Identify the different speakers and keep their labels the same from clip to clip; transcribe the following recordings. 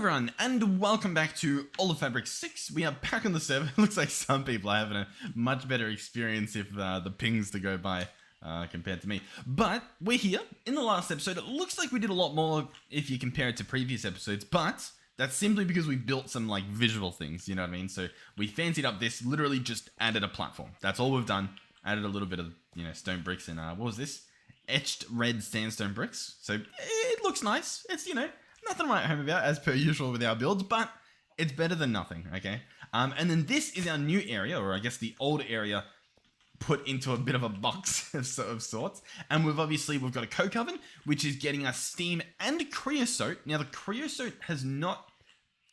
Speaker 1: everyone, and welcome back to All of Fabric 6. We are back on the server. It looks like some people are having a much better experience if the pings to go by compared to me. But we're here. In the last episode, it looks like we did a lot more if you compare it to previous episodes, but that's simply because we built some like visual things, you know what I mean? So we fancied up this, literally just added a platform. That's all we've done. Added a little bit of, stone bricks and what was this? Etched red sandstone bricks. So it looks nice. It's, nothing to write home about, as per usual with our builds, but it's better than nothing, okay? And then this is our new area, or I guess the old area put into a bit of a box of sorts. And we've got a coke oven, which is getting us steam and creosote. Now, the creosote has not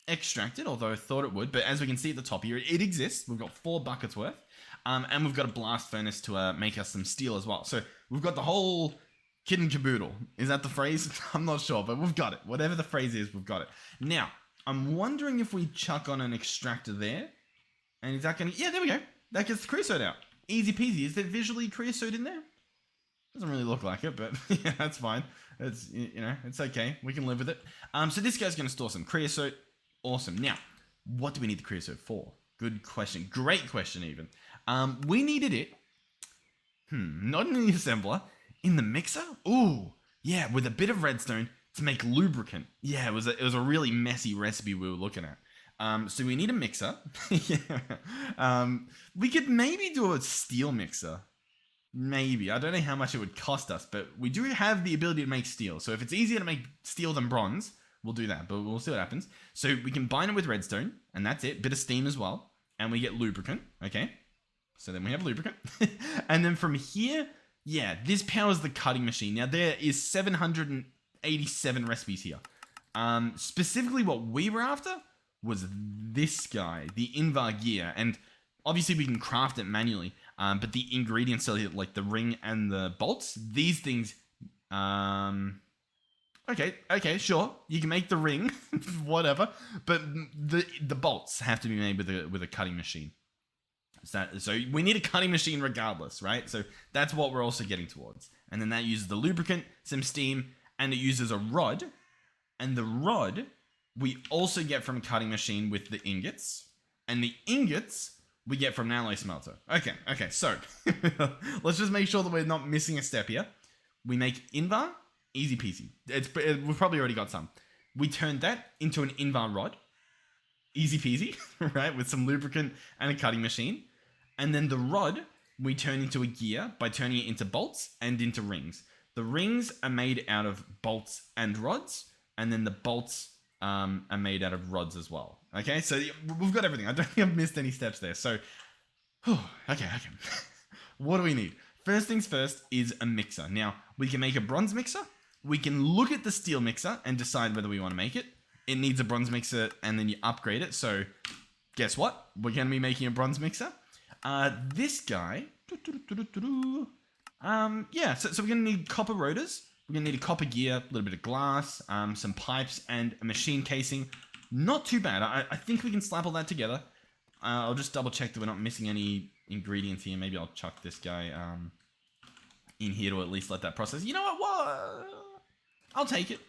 Speaker 1: extracted, although I thought it would, but as we can see at the top here, it exists. We've got 4 buckets worth. And we've got a blast furnace to make us some steel as well. So we've got the whole kit and caboodle. Is that the phrase? I'm not sure, but we've got it. Whatever the phrase is, we've got it. Now, I'm wondering if we chuck on an extractor there. And is that going to... Yeah, there we go. That gets the creosote out. Easy peasy. Is there visually creosote in there? Doesn't really look like it, but yeah, that's fine. It's, it's okay. We can live with it. So this guy's going to store some creosote. Awesome. Now, what do we need the creosote for? Good question. Great question, even. We needed it... not in the assembler. In the mixer? Ooh, yeah, with a bit of redstone to make lubricant. Yeah, it was a really messy recipe we were looking at. So we need a mixer. Yeah. We could maybe do a steel mixer. Maybe. I don't know how much it would cost us, but we do have the ability to make steel. So if it's easier to make steel than bronze, we'll do that, but we'll see what happens. So we can bind it with redstone, and that's it. Bit of steam as well. And we get lubricant, okay? So then we have lubricant. And then from here... Yeah, this powers the cutting machine. Now, there is 787 recipes here. Specifically, what we were after was this guy, the Invar gear. And obviously, we can craft it manually. But the ingredients are like the ring and the bolts. These things... Okay, sure. You can make the ring, whatever. But the bolts have to be made with a cutting machine. So we need a cutting machine regardless, right? So that's what we're also getting towards. And then that uses the lubricant, some steam, and it uses a rod. And the rod we also get from a cutting machine with the ingots. And the ingots we get from an alloy smelter. Okay, so let's just make sure that we're not missing a step here. We make Invar, easy peasy. We've probably already got some. We turn that into an Invar rod. Easy peasy, right? With some lubricant and a cutting machine. And then the rod, we turn into a gear by turning it into bolts and into rings. The rings are made out of bolts and rods. And then the bolts are made out of rods as well. Okay, so we've got everything. I don't think I've missed any steps there. So, okay. What do we need? First things first is a mixer. Now, we can make a bronze mixer. We can look at the steel mixer and decide whether we want to make it. It needs a bronze mixer, and then you upgrade it. So, guess what? We're going to be making a bronze mixer. This guy... yeah, so we're going to need copper rotors. We're going to need a copper gear, a little bit of glass, some pipes, and a machine casing. Not too bad. I think we can slap all that together. I'll just double check that we're not missing any ingredients here. Maybe I'll chuck this guy in here to at least let that process. You know what? I'll take it.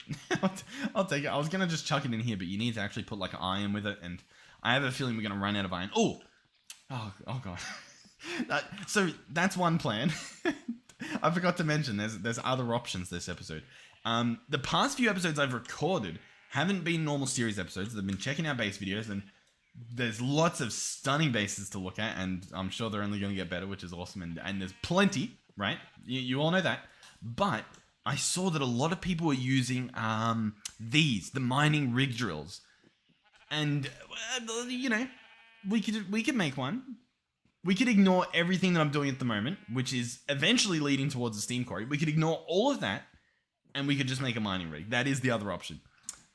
Speaker 1: I'll take it. I was going to just chuck it in here, but you need to actually put like iron with it. And I have a feeling we're going to run out of iron. Oh God. So that's one plan. I forgot to mention there's other options this episode. The past few episodes I've recorded haven't been normal series episodes. They've been checking out base videos, and there's lots of stunning bases to look at, and I'm sure they're only going to get better, which is awesome. And there's plenty, right? You all know that. But I saw that a lot of people were using the mining rig drills. And, we could make one. We could ignore everything that I'm doing at the moment, which is eventually leading towards a steam quarry. We could ignore all of that, and we could just make a mining rig. That is the other option.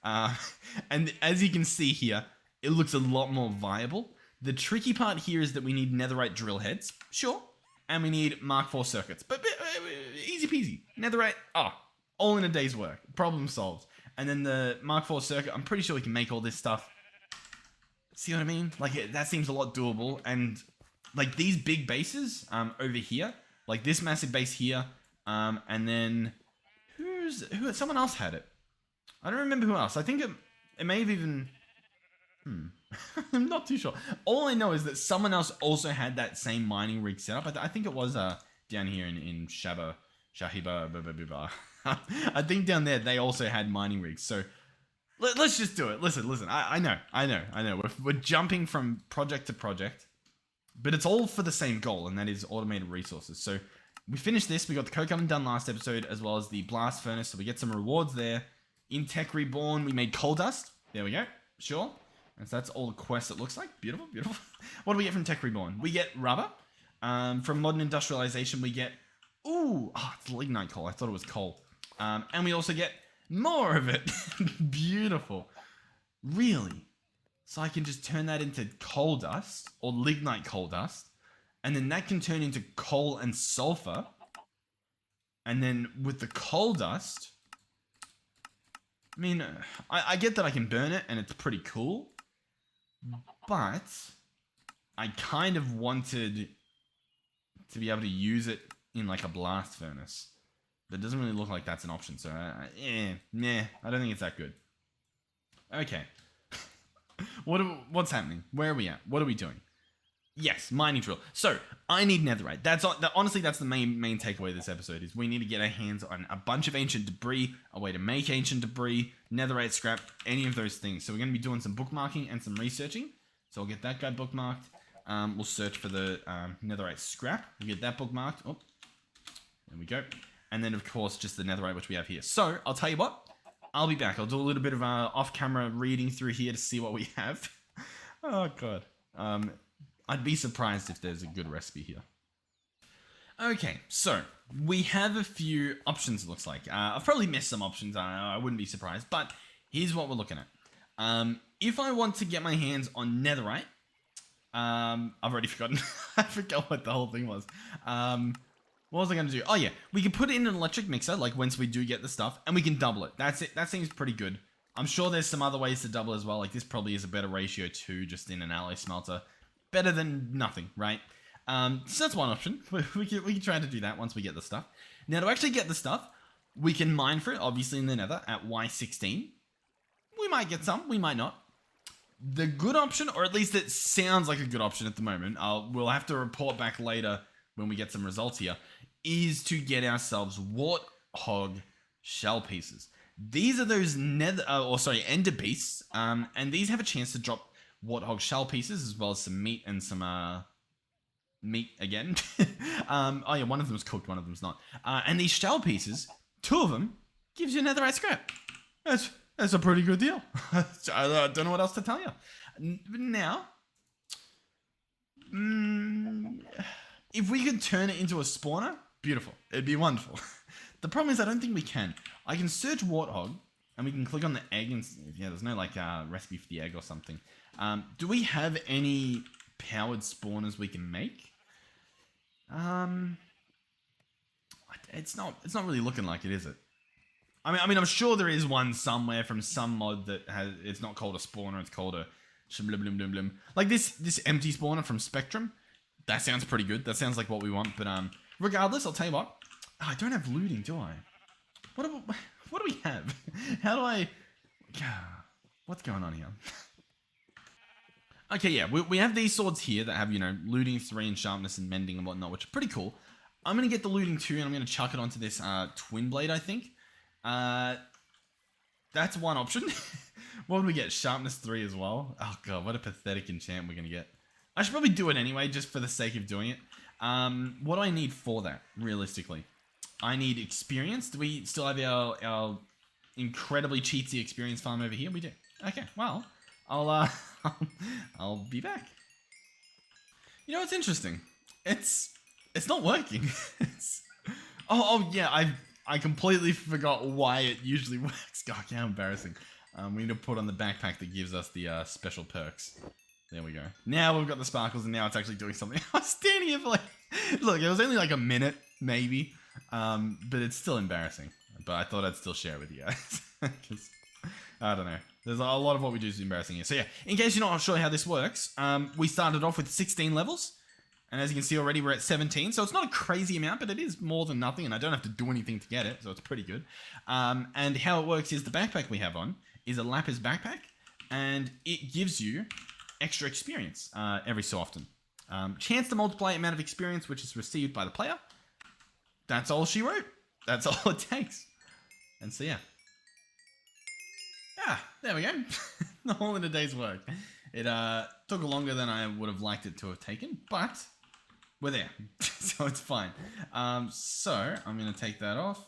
Speaker 1: And as you can see here, it looks a lot more viable. The tricky part here is that we need netherite drill heads. Sure. And we need Mark IV circuits. But easy peasy. Netherite, all in a day's work. Problem solved. And then the Mark IV circuit, I'm pretty sure we can make all this stuff. See what I mean? Like, that seems a lot doable. And, like, these big bases over here, like this massive base here, and then someone else had it. I don't remember who else. I think It may have even... I'm not too sure. All I know is that someone else also had that same mining rig setup. I think it was down here in Shahiba. I think down there they also had mining rigs. So let's just do it. Listen. I know. We're jumping from project to project, but it's all for the same goal, and that is automated resources. So we finished this. We got the coke oven done last episode, as well as the blast furnace. So we get some rewards there. In Tech Reborn, we made coal dust. There we go. Sure. And so that's all the quests it looks like. Beautiful. What do we get from Tech Reborn? We get rubber. From Modern Industrialization, we get... it's lignite coal. I thought it was coal. And we also get more of it. Beautiful. Really? So I can just turn that into coal dust, or lignite coal dust, and then that can turn into coal and sulfur. And then with the coal dust... I mean, I get that I can burn it, and it's pretty cool. But I kind of wanted to be able to use it in like a blast furnace. But it doesn't really look like that's an option. So, I don't think it's that good. Okay. What's happening? Where are we at? What are we doing? Yes, mining drill. So, I need netherite. Honestly, that's the main takeaway of this episode, is we need to get our hands on a bunch of ancient debris, a way to make ancient debris, netherite scrap, any of those things. So we're going to be doing some bookmarking and some researching. So I'll get that guy bookmarked. We'll search for the netherite scrap. We'll get that bookmarked. Oh, there we go. And then, of course, just the netherite, which we have here. So, I'll tell you what. I'll be back. I'll do a little bit of off-camera reading through here to see what we have. Oh, God. I'd be surprised if there's a good recipe here. Okay, so we have a few options, it looks like. I've probably missed some options, I wouldn't be surprised, but here's what we're looking at. If I want to get my hands on netherite, I've already forgotten. I forgot what the whole thing was. What was I going to do? Oh yeah, we can put it in an electric mixer, like once we do get the stuff, and we can double it. That's it. That seems pretty good. I'm sure there's some other ways to double as well, like this probably is a better ratio too, just in an alloy smelter. Better than nothing, right? So that's one option. We can try to do that once we get the stuff. Now, to actually get the stuff, we can mine for it, obviously in the nether, at Y16. We might get some, we might not. The good option, or at least it sounds like a good option at the moment, we'll have to report back later when we get some results here, is to get ourselves Warthog shell pieces. These are those ender beasts, and these have a chance to drop Warthog shell pieces, as well as some meat and some meat again. Oh yeah, one of them's cooked, one of them's not. And these shell pieces, 2 of them, gives you netherite scrap. That's a pretty good deal. I don't know what else to tell you. Now, if we could turn it into a spawner, beautiful. It'd be wonderful. The problem is I don't think we can. I can search Warthog, and we can click on the egg, and yeah, there's no like recipe for the egg or something. Do we have any powered spawners we can make? It's not really looking like it, is it? I mean, I'm sure there is one somewhere from some mod that it's not called a spawner, it's called a shiblim. Like this empty spawner from Spectrum. That sounds pretty good. That sounds like what we want. But regardless, I'll tell you what. Oh, I don't have looting, do I? What do we have? How do I... What's going on here? Okay, yeah, we have these swords here that have, you know, looting 3 and sharpness and mending and whatnot, which are pretty cool. I'm going to get the looting 2 and I'm going to chuck it onto this twin blade, I think. That's one option. What would we get? Sharpness 3 as well? Oh god, what a pathetic enchant we're going to get. I should probably do it anyway, just for the sake of doing it. What do I need for that, realistically? I need experience. Do we still have our incredibly cheatsy experience farm over here? We do. Okay, well, I'll be back. You know, it's interesting. It's not working. Oh yeah, I completely forgot why it usually works. God, how embarrassing. We need to put on the backpack that gives us the special perks. There we go. Now we've got the sparkles, and now it's actually doing something. I was standing here for like... Look, it was only like a minute, maybe. But it's still embarrassing. But I thought I'd still share it with you guys. Because, I don't know. There's a lot of what we do is embarrassing here. So yeah, in case you're not sure how this works, we started off with 16 levels. And as you can see already, we're at 17. So it's not a crazy amount, but it is more than nothing. And I don't have to do anything to get it. So it's pretty good. And how it works is the backpack we have on is a lapis backpack, and it gives you extra experience every so often. Chance to multiply amount of experience which is received by the player. That's all she wrote. That's all it takes. And so yeah. Ah, there we go. All in a day's work. It took longer than I would have liked it to have taken, but we're there. So it's fine. So I'm going to take that off.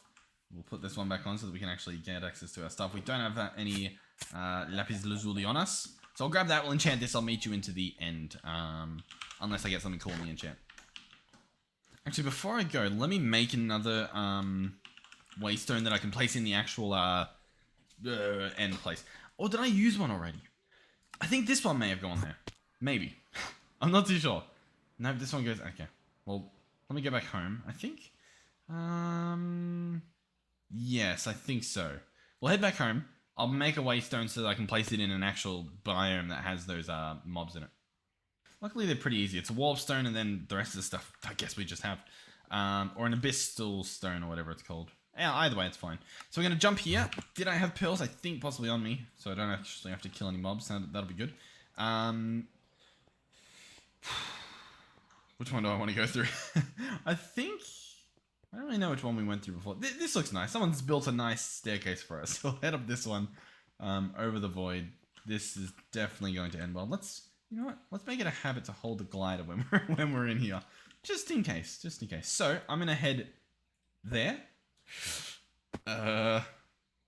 Speaker 1: We'll put this one back on so that we can actually get access to our stuff. We don't have any lapis lazuli on us. So I'll grab that, we'll enchant this, I'll meet you into the end. Unless I get something cool in the enchant. Actually, before I go, let me make another waystone that I can place in the actual end place. Or did I use one already? I think this one may have gone there. Maybe. I'm not too sure. No, this one goes... Okay. Well, let me go back home, I think. Yes, I think so. We'll head back home. I'll make a waystone so that I can place it in an actual biome that has those mobs in it. Luckily, they're pretty easy. It's a warp stone, and then the rest of the stuff, I guess we just have. Or an abyssal stone, or whatever it's called. Yeah, either way, it's fine. So we're going to jump here. Did I have pearls? I think possibly on me, so I don't actually have to kill any mobs. That'll be good. Which one do I want to go through? I think... I don't really know which one we went through before. This looks nice. Someone's built a nice staircase for us. So we'll head up this one over the void. This is definitely going to end well. You know what? Let's make it a habit to hold the glider when we're in here. Just in case. Just in case. So I'm going to head there. And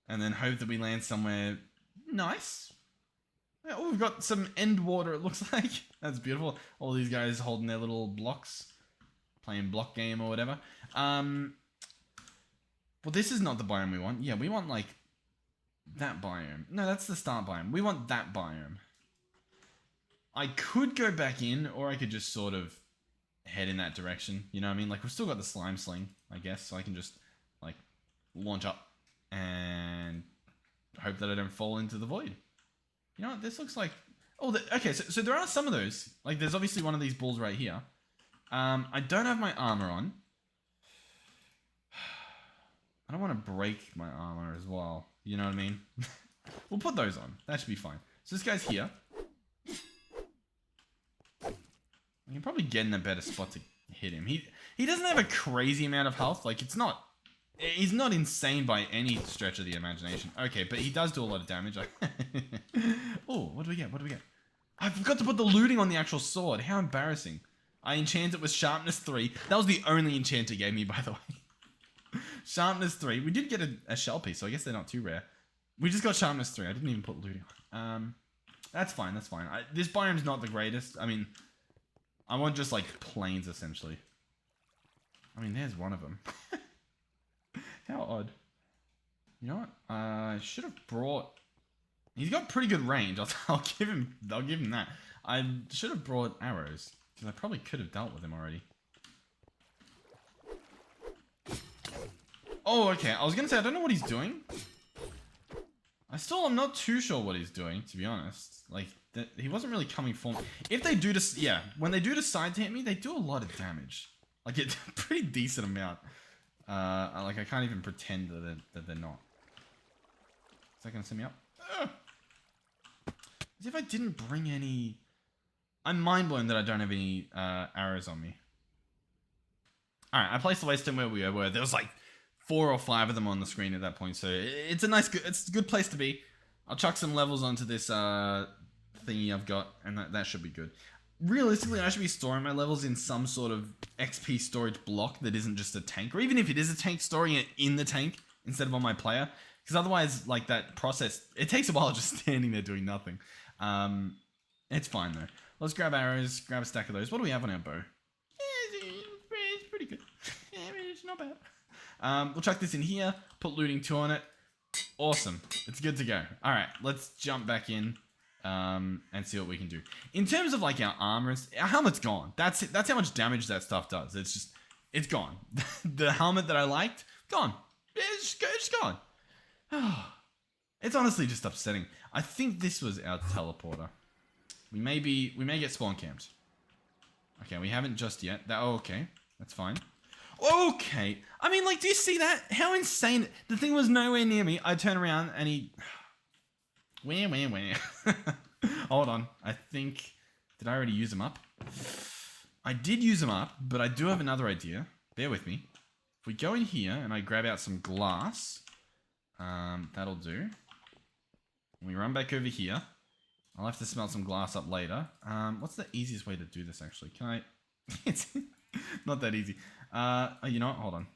Speaker 1: then hope that we land somewhere nice. Oh, we've got some end water, it looks like. That's beautiful. All these guys holding their little blocks. Playing block game or whatever. Well, this is not the biome we want. Yeah, we want, like, that biome. No, that's the start biome. We want that biome. I could go back in, or I could just sort of head in that direction. You know what I mean? Like, we've still got the slime sling, I guess. So I can just, like, launch up and hope that I don't fall into the void. You know what? This looks like... Oh, okay, so there are some of those. Like, there's obviously one of these balls right here. I don't have my armor on. I don't want to break my armor as well. You know what I mean? We'll put those on. That should be fine. So this guy's here. I can probably get in a better spot to hit him. He doesn't have a crazy amount of health. Like, it's not... He's not insane by any stretch of the imagination. Okay, but he does do a lot of damage. Oh, what do we get? What do we get? I forgot to put the looting on the actual sword. How embarrassing. I enchanted it with sharpness 3. That was the only enchant it gave me, by the way. Sharpness 3. We did get a shell piece, so I guess they're not too rare. We just got sharpness 3. I didn't even put looting on. That's fine, that's fine. This biome's not the greatest. I mean, I want just, like, plains, essentially. I mean, there's one of them. How odd. You know what? I should have brought... He's got pretty good range. I'll give him that. I should have brought arrows. Because I probably could have dealt with him already. Oh, okay. I was going to say, I don't know what he's doing. I'm not too sure what he's doing, to be honest. Like, he wasn't really coming for me. If they do when they do decide to hit me, they do a lot of damage. Like, it's a pretty decent amount. Like, I can't even pretend that they're not. Is that going to send me up? As if I didn't bring any... I'm mind blown that I don't have any arrows on me. Alright, I placed the waystone where we were. There was like 4 or 5 of them on the screen at that point, so it's a good place to be. I'll chuck some levels onto this thingy I've got, and that should be good. Realistically, I should be storing my levels in some sort of XP storage block that isn't just a tank, or even if it is a tank, storing it in the tank instead of on my player, because otherwise, like, that process, it takes a while just standing there doing nothing. It's fine though. Let's grab arrows, grab a stack of those. What do we have on our bow? It's pretty good. It's not bad. We'll chuck this in here, put looting 2 on it. Awesome. It's good to go. Alright, let's jump back in and see what we can do. In terms of, like, our armors, our helmet's gone. That's how much damage that stuff does. It's gone. The helmet that I liked, gone. It's gone. It's honestly just upsetting. I think this was our teleporter. We may get spawn camped. Okay, we haven't just yet. Okay, that's fine. Okay, I mean, like, do you see that? How insane! The thing was nowhere near me. I turn around and he... Where? Hold on. I think... Did I already use them up? I did use them up, but I do have another idea. Bear with me. If we go in here and I grab out some glass, that'll do. We run back over here. I'll have to smelt some glass up later. What's the easiest way to do this, actually? Can I... It's not that easy. You know what? Hold on.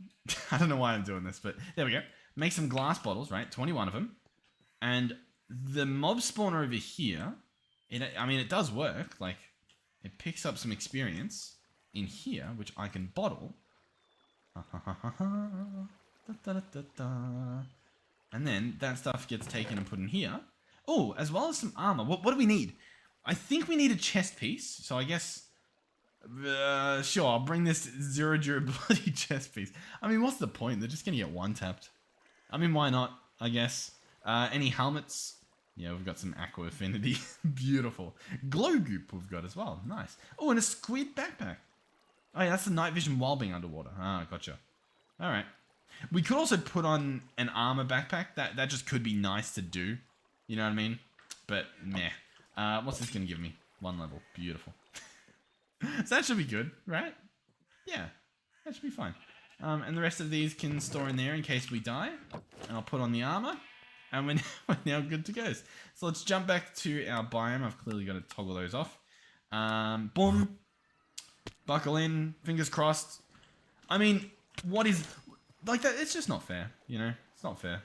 Speaker 1: I don't know why I'm doing this, but there we go. Make some glass bottles, right? 21 of them. And the mob spawner over here, I mean, it does work. Like, it picks up some experience in here, which I can bottle. And then that stuff gets taken and put in here. Oh, as well as some armor. What do we need? I think we need a chest piece. So I guess... sure, I'll bring this 0 durability chest piece. I mean, what's the point? They're just going to get one-tapped. I mean, why not, I guess. Any helmets? Yeah, we've got some aqua affinity. Beautiful. Glow goop we've got as well. Nice. Oh, and a squid backpack. Oh, yeah, that's the night vision while being underwater. Ah, gotcha. All right. We could also put on an armor backpack. That just could be nice to do. You know what I mean? But, meh. What's this going to give me? 1 level. Beautiful. So that should be good, right? Yeah, that should be fine. And the rest of these can store in there in case we die. And I'll put on the armor. And we're now good to go. So let's jump back to our biome. I've clearly got to toggle those off. Boom. Buckle in. Fingers crossed. I mean, what is... Like that, it's just not fair, you know? It's not fair.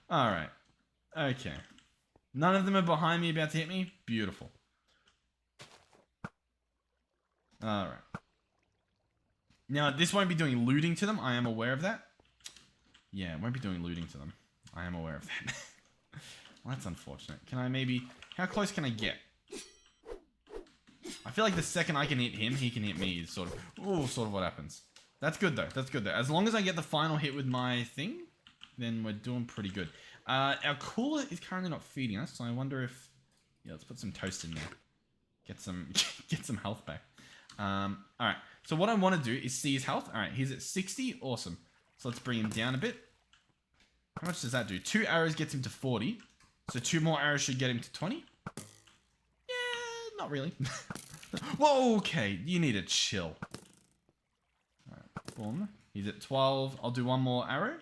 Speaker 1: Alright. Okay. None of them are behind me about to hit me. Beautiful. Alright. Now, this won't be doing looting to them. I am aware of that. Yeah, it won't be doing looting to them. I am aware of that. Well, that's unfortunate. Can I maybe... How close can I get? I feel like the second I can hit him, he can hit me. Is sort of... Ooh, sort of what happens. That's good, though. That's good, though. As long as I get the final hit with my thing, then we're doing pretty good. Our cooler is currently not feeding us, so I wonder if... Yeah, let's put some toast in there. Get some health back. Alright. So what I want to do is see his health. Alright, he's at 60. Awesome. So let's bring him down a bit. How much does that do? 2 arrows gets him to 40. So 2 more arrows should get him to 20. Yeah, not really. Whoa, okay. You need to chill. Alright, boom. He's at 12. I'll do 1 more arrow.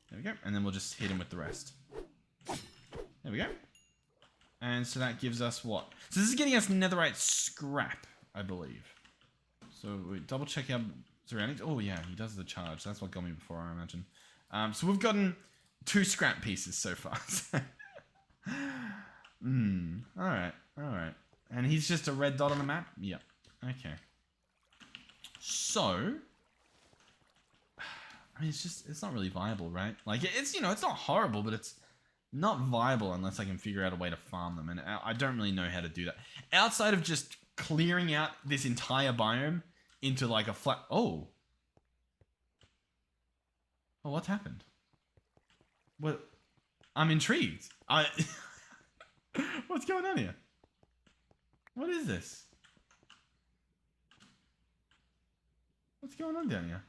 Speaker 1: There we go. And then we'll just hit him with the rest. There we go. And so that gives us what? So this is getting us netherite scrap, I believe. So we double check our surroundings. Oh yeah, he does the charge. That's what got me before, I imagine. So we've gotten 2 scrap pieces so far. Alright, alright. And he's just a red dot on the map? Yep. Okay. So... I mean, it's not really viable, right? Like, it's, you know, it's not horrible, but it's not viable unless I can figure out a way to farm them. And I don't really know how to do that. Outside of just clearing out this entire biome into like a flat... Oh, what happened? What? I'm intrigued. What's going on here? What is this? What's going on down here?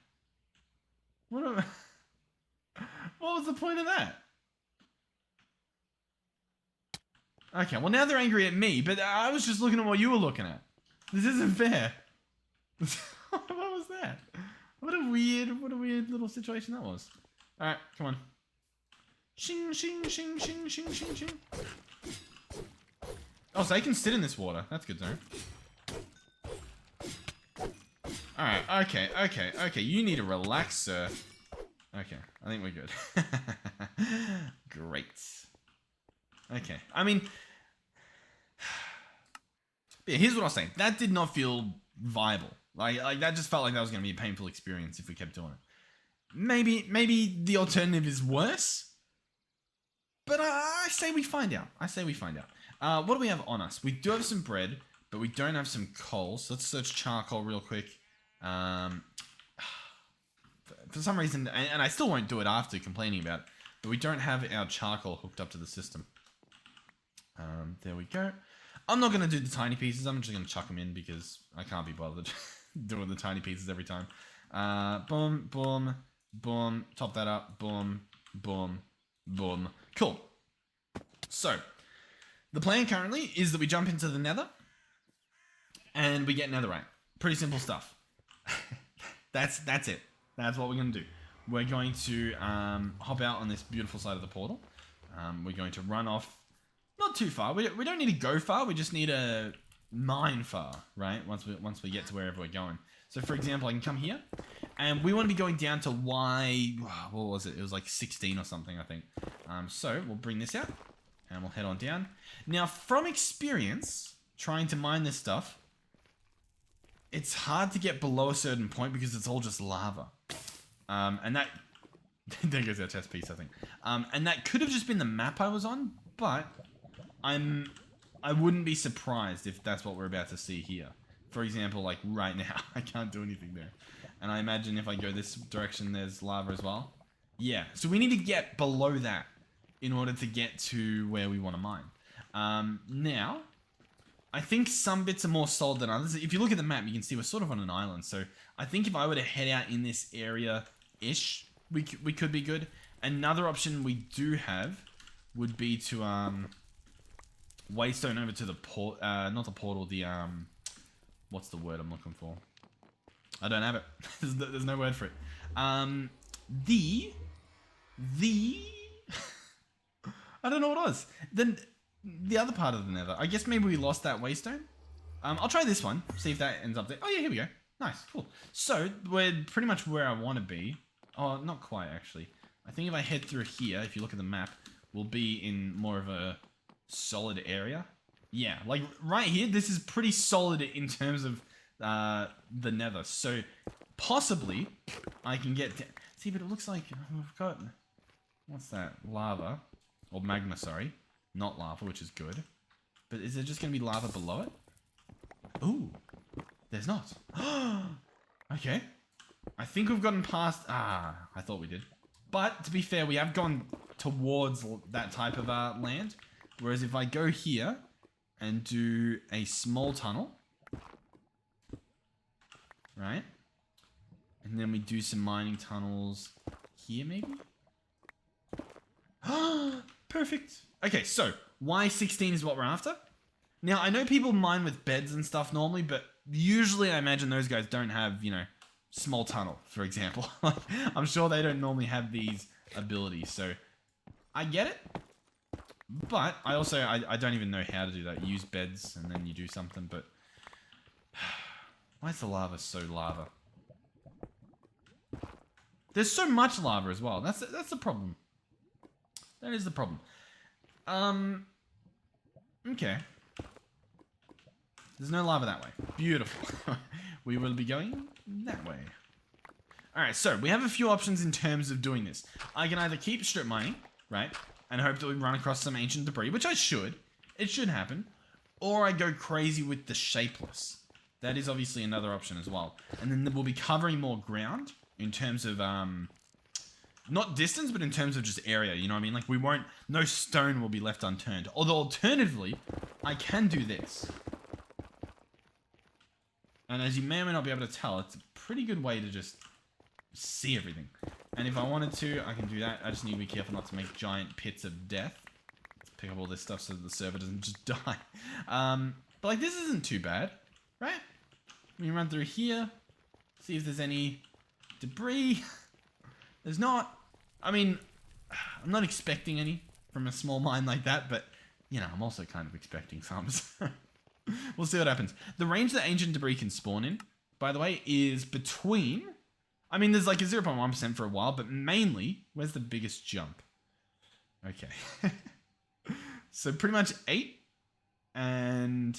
Speaker 1: What was the point of that? Okay, well now they're angry at me, but I was just looking at what you were looking at. This isn't fair. What was that? What a weird little situation that was. Alright, come on. Shing, shing, shing, shing, shing, shing, shing. Oh, so they can sit in this water. That's good to know. Alright, okay. You need to relax, sir. Okay, I think we're good. Great. Okay, I mean... Yeah, here's what I was saying. That did not feel viable. Like that just felt like that was going to be a painful experience if we kept doing it. Maybe the alternative is worse. But I say we find out. What do we have on us? We do have some bread, but we don't have some coal. So let's search charcoal real quick. For some reason, and I still won't do it after complaining about it, but we don't have our charcoal hooked up to the system. There we go. I'm not going to do the tiny pieces. I'm just going to chuck them in because I can't be bothered doing the tiny pieces every time. Boom, boom, boom. Top that up. Boom, boom, boom. Cool. So, the plan currently is that we jump into the Nether and we get Netherite. Pretty simple stuff. That's it. That's what we're going to do. We're going to hop out on this beautiful side of the portal. We're going to run off, not too far. We don't need to go far. We just need to mine far, right? Once we get to wherever we're going. So, for example, I can come here, and we want to be going down to Y. What was it? It was like 16 or something, I think. So we'll bring this out, and we'll head on down. Now, from experience, trying to mine this stuff, it's hard to get below a certain point because it's all just lava. And that... there goes our chest piece, I think. And that could have just been the map I was on, but I wouldn't be surprised if that's what we're about to see here. For example, like right now, I can't do anything there. And I imagine if I go this direction, there's lava as well. Yeah, so we need to get below that in order to get to where we want to mine. Now, I think some bits are more solid than others. If you look at the map, you can see we're sort of on an island. So I think if I were to head out in this area-ish, we could be good. Another option we do have would be to waystone over to the port, not the portal, the what's the word I'm looking for? I don't have it. There's no word for it. The I don't know what it was. Then the other part of the Nether. I guess maybe we lost that waystone. I'll try this one. See if that ends up there. Oh yeah, here we go. Nice, cool. So we're pretty much where I want to be. Oh, not quite actually. I think if I head through here, if you look at the map, we'll be in more of a solid area. Yeah, like right here, this is pretty solid in terms of the Nether. So possibly I can get... See, but it looks like we've got... What's that? Lava. Or magma, sorry. Not lava, which is good. But is there just going to be lava below it? Ooh. There's not. Okay. I think we've gotten past... I thought we did. But, to be fair, we have gone towards that type of land. Whereas if I go here and do a small tunnel... Right? And then we do some mining tunnels here, maybe? Perfect. Okay, so Y16 is what we're after. Now, I know people mine with beds and stuff normally, but usually I imagine those guys don't have, you know, small tunnel, for example. I'm sure they don't normally have these abilities, so I get it. But I also, I don't even know how to do that. You use beds and then you do something, but... Why is the lava so lava? There's so much lava as well. That's the problem. That is the problem. Okay. There's no lava that way. Beautiful. We will be going that way. Alright, so we have a few options in terms of doing this. I can either keep strip mining, right? And hope that we run across some ancient debris, which I should. It should happen. Or I go crazy with the shapeless. That is obviously another option as well. And then we'll be covering more ground in terms of, not distance, but in terms of just area, you know what I mean? Like, we won't, no stone will be left unturned. Although, alternatively, I can do this. And as you may or may not be able to tell, it's a pretty good way to just see everything. And if I wanted to, I can do that. I just need to be careful not to make giant pits of death. Let's pick up all this stuff so that the server doesn't just die. But, like, this isn't too bad, right? We can run through here, see if there's any debris. There's not. I mean, I'm not expecting any from a small mine like that, but, you know, I'm also kind of expecting some. We'll see what happens. The range that ancient debris can spawn in, by the way, is between... I mean, there's like a 0.1% for a while, but mainly, where's the biggest jump? Okay. So pretty much 8 and...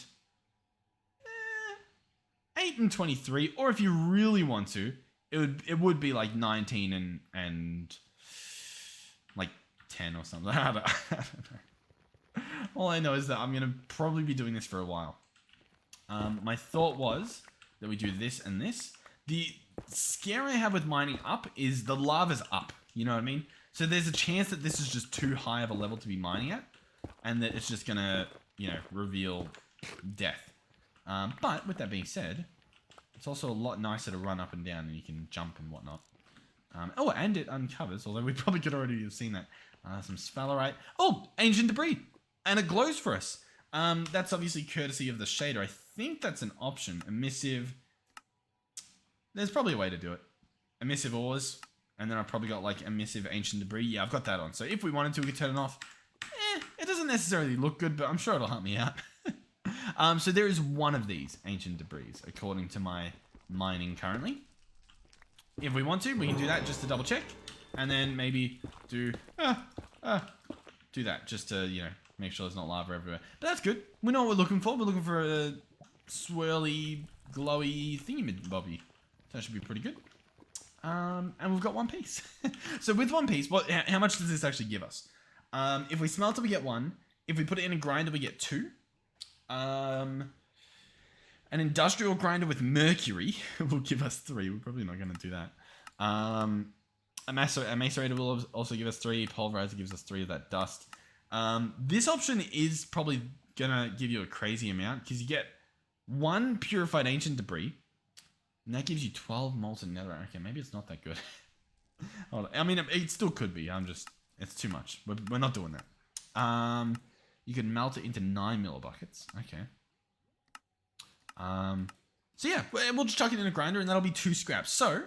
Speaker 1: 8 and 23, or if you really want to, it would be like 19 and like 10 or something. I don't know. All I know is that I'm going to probably be doing this for a while. My thought was that we do this and this. The scare I have with mining up is the lava's up. You know what I mean? So there's a chance that this is just too high of a level to be mining at, and that it's just going to, you know, reveal death. But with that being said, it's also a lot nicer to run up and down, and you can jump and whatnot. Oh, and it uncovers, although we probably could already have seen that. Some sphalerite. Oh, ancient debris. and it glows for us. That's obviously courtesy of the shader. I think that's an option. Emissive. There's probably a way to do it. Emissive ores. And then I've probably got like emissive ancient debris. Yeah, I've got that on. So if we wanted to, we could turn it off. It doesn't necessarily look good, but I'm sure it'll help me out. So there is one of these ancient debris, according to my mining currently. If we want to, we can do that just to double check. And then maybe do that just to, you know, make sure there's not lava everywhere. But that's good. We know what we're looking for. We're looking for a swirly, glowy thingy-bobby. That should be pretty good. And we've got one piece. So with one piece, how much does this actually give us? If we smelt it, we get 1. If we put it in a grinder, we get 2. An industrial grinder with mercury will give us 3. We're probably not going to do that. A macerator will also give us 3. Pulverizer gives us 3 of that dust. This option is probably going to give you a crazy amount because you get 1 purified ancient debris. And that gives you 12 molten netherite. Okay, maybe it's not that good. I mean, it still could be. It's too much. We're not doing that. You can melt it into 9 millibuckets. Okay. So yeah, we'll just chuck it in a grinder and that'll be 2 scraps. So,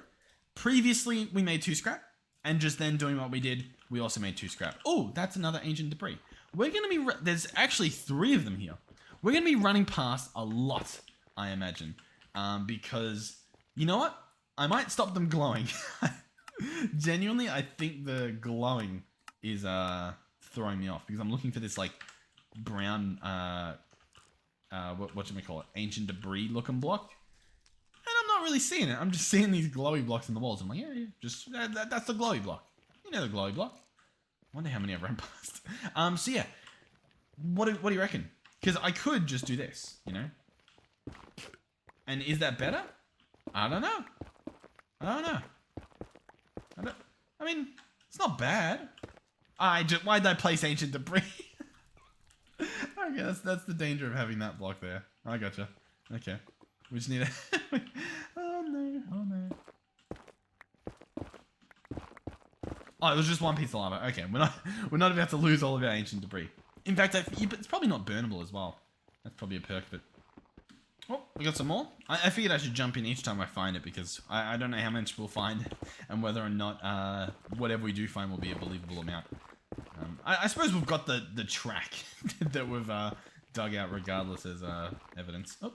Speaker 1: previously we made 2 scrap. And just then doing what we did, we also made 2 scrap. Oh, that's another ancient debris. We're going to be... There's actually 3 of them here. We're going to be running past a lot, I imagine. Because... You know what? I might stop them glowing. Genuinely, I think the glowing is throwing me off because I'm looking for this like brown whatchamacallit, ancient debris looking block, and I'm not really seeing it. I'm just seeing these glowy blocks in the walls. I'm like, yeah, just that's the glowy block. You know the glowy block. Wonder how many I've run past. So yeah, what do you reckon? Because I could just do this, you know. And is that better? I don't know. I mean, it's not bad. Why did I place ancient debris? Okay, that's the danger of having that block there. I gotcha. Okay. We just need a... Oh no. Oh, it was just 1 piece of lava. Okay, we're not about to lose all of our ancient debris. In fact, it's probably not burnable as well. That's probably a perk, but... Oh, we got some more. I figured I should jump in each time I find it because I don't know how much we'll find and whether or not whatever we do find will be a believable amount. I suppose we've got the track that we've dug out regardless as evidence. Oh,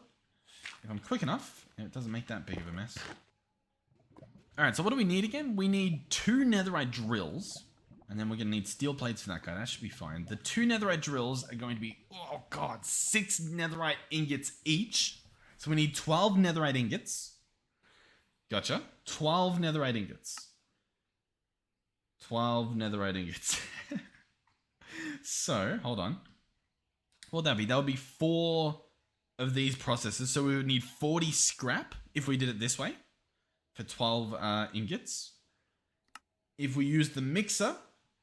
Speaker 1: if I'm quick enough, it doesn't make that big of a mess. Alright, so what do we need again? We need 2 netherite drills. And then we're going to need steel plates for that guy. That should be fine. The 2 netherite drills are going to be, oh god, 6 netherite ingots each. So we need 12 netherite ingots. Gotcha. 12 netherite ingots. 12 netherite ingots. So, hold on. What would that be? That would be 4 of these processes. So we would need 40 scrap if we did it this way. For 12 ingots. If we use the mixer,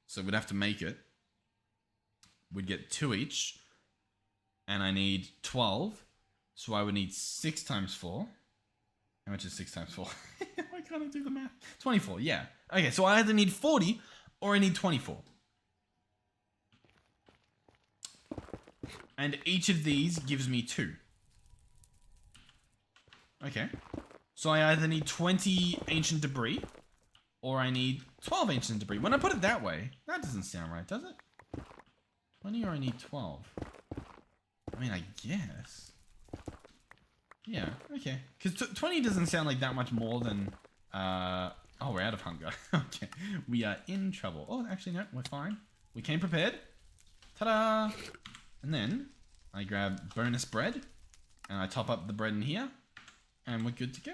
Speaker 1: so we'd have to make it, we'd get 2 each. And I need 12. So I would need 6 times 4. How much is 6 times 4? Why can't I do the math? 24, yeah. Okay, so I either need 40 or I need 24. And each of these gives me 2. Okay. So I either need 20 ancient debris or I need 12 ancient debris. When I put it that way, that doesn't sound right, does it? 20 or I need 12? I mean, I guess. Yeah, okay. Because 20 doesn't sound like that much more than... oh, we're out of hunger. Okay. We are in trouble. Oh, actually, no, we're fine. We came prepared. Ta-da! And then I grab bonus bread. And I top up the bread in here. And we're good to go.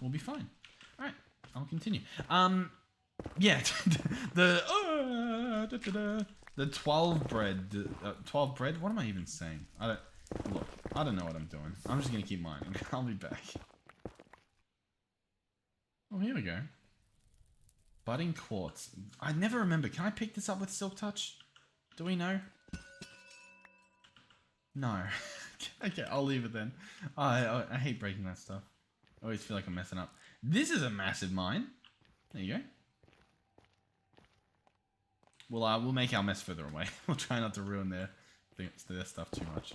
Speaker 1: We'll be fine. Alright, I'll continue. Yeah, the 12 bread... 12 bread? What am I even saying? Look, I don't know what I'm doing. I'm just going to keep mining. I'll be back. Oh, here we go. Budding quartz. I never remember. Can I pick this up with Silk Touch? Do we know? No. Okay, I'll leave it then. I hate breaking that stuff. I always feel like I'm messing up. This is a massive mine. There you go. We'll make our mess further away. We'll try not to ruin their their stuff too much.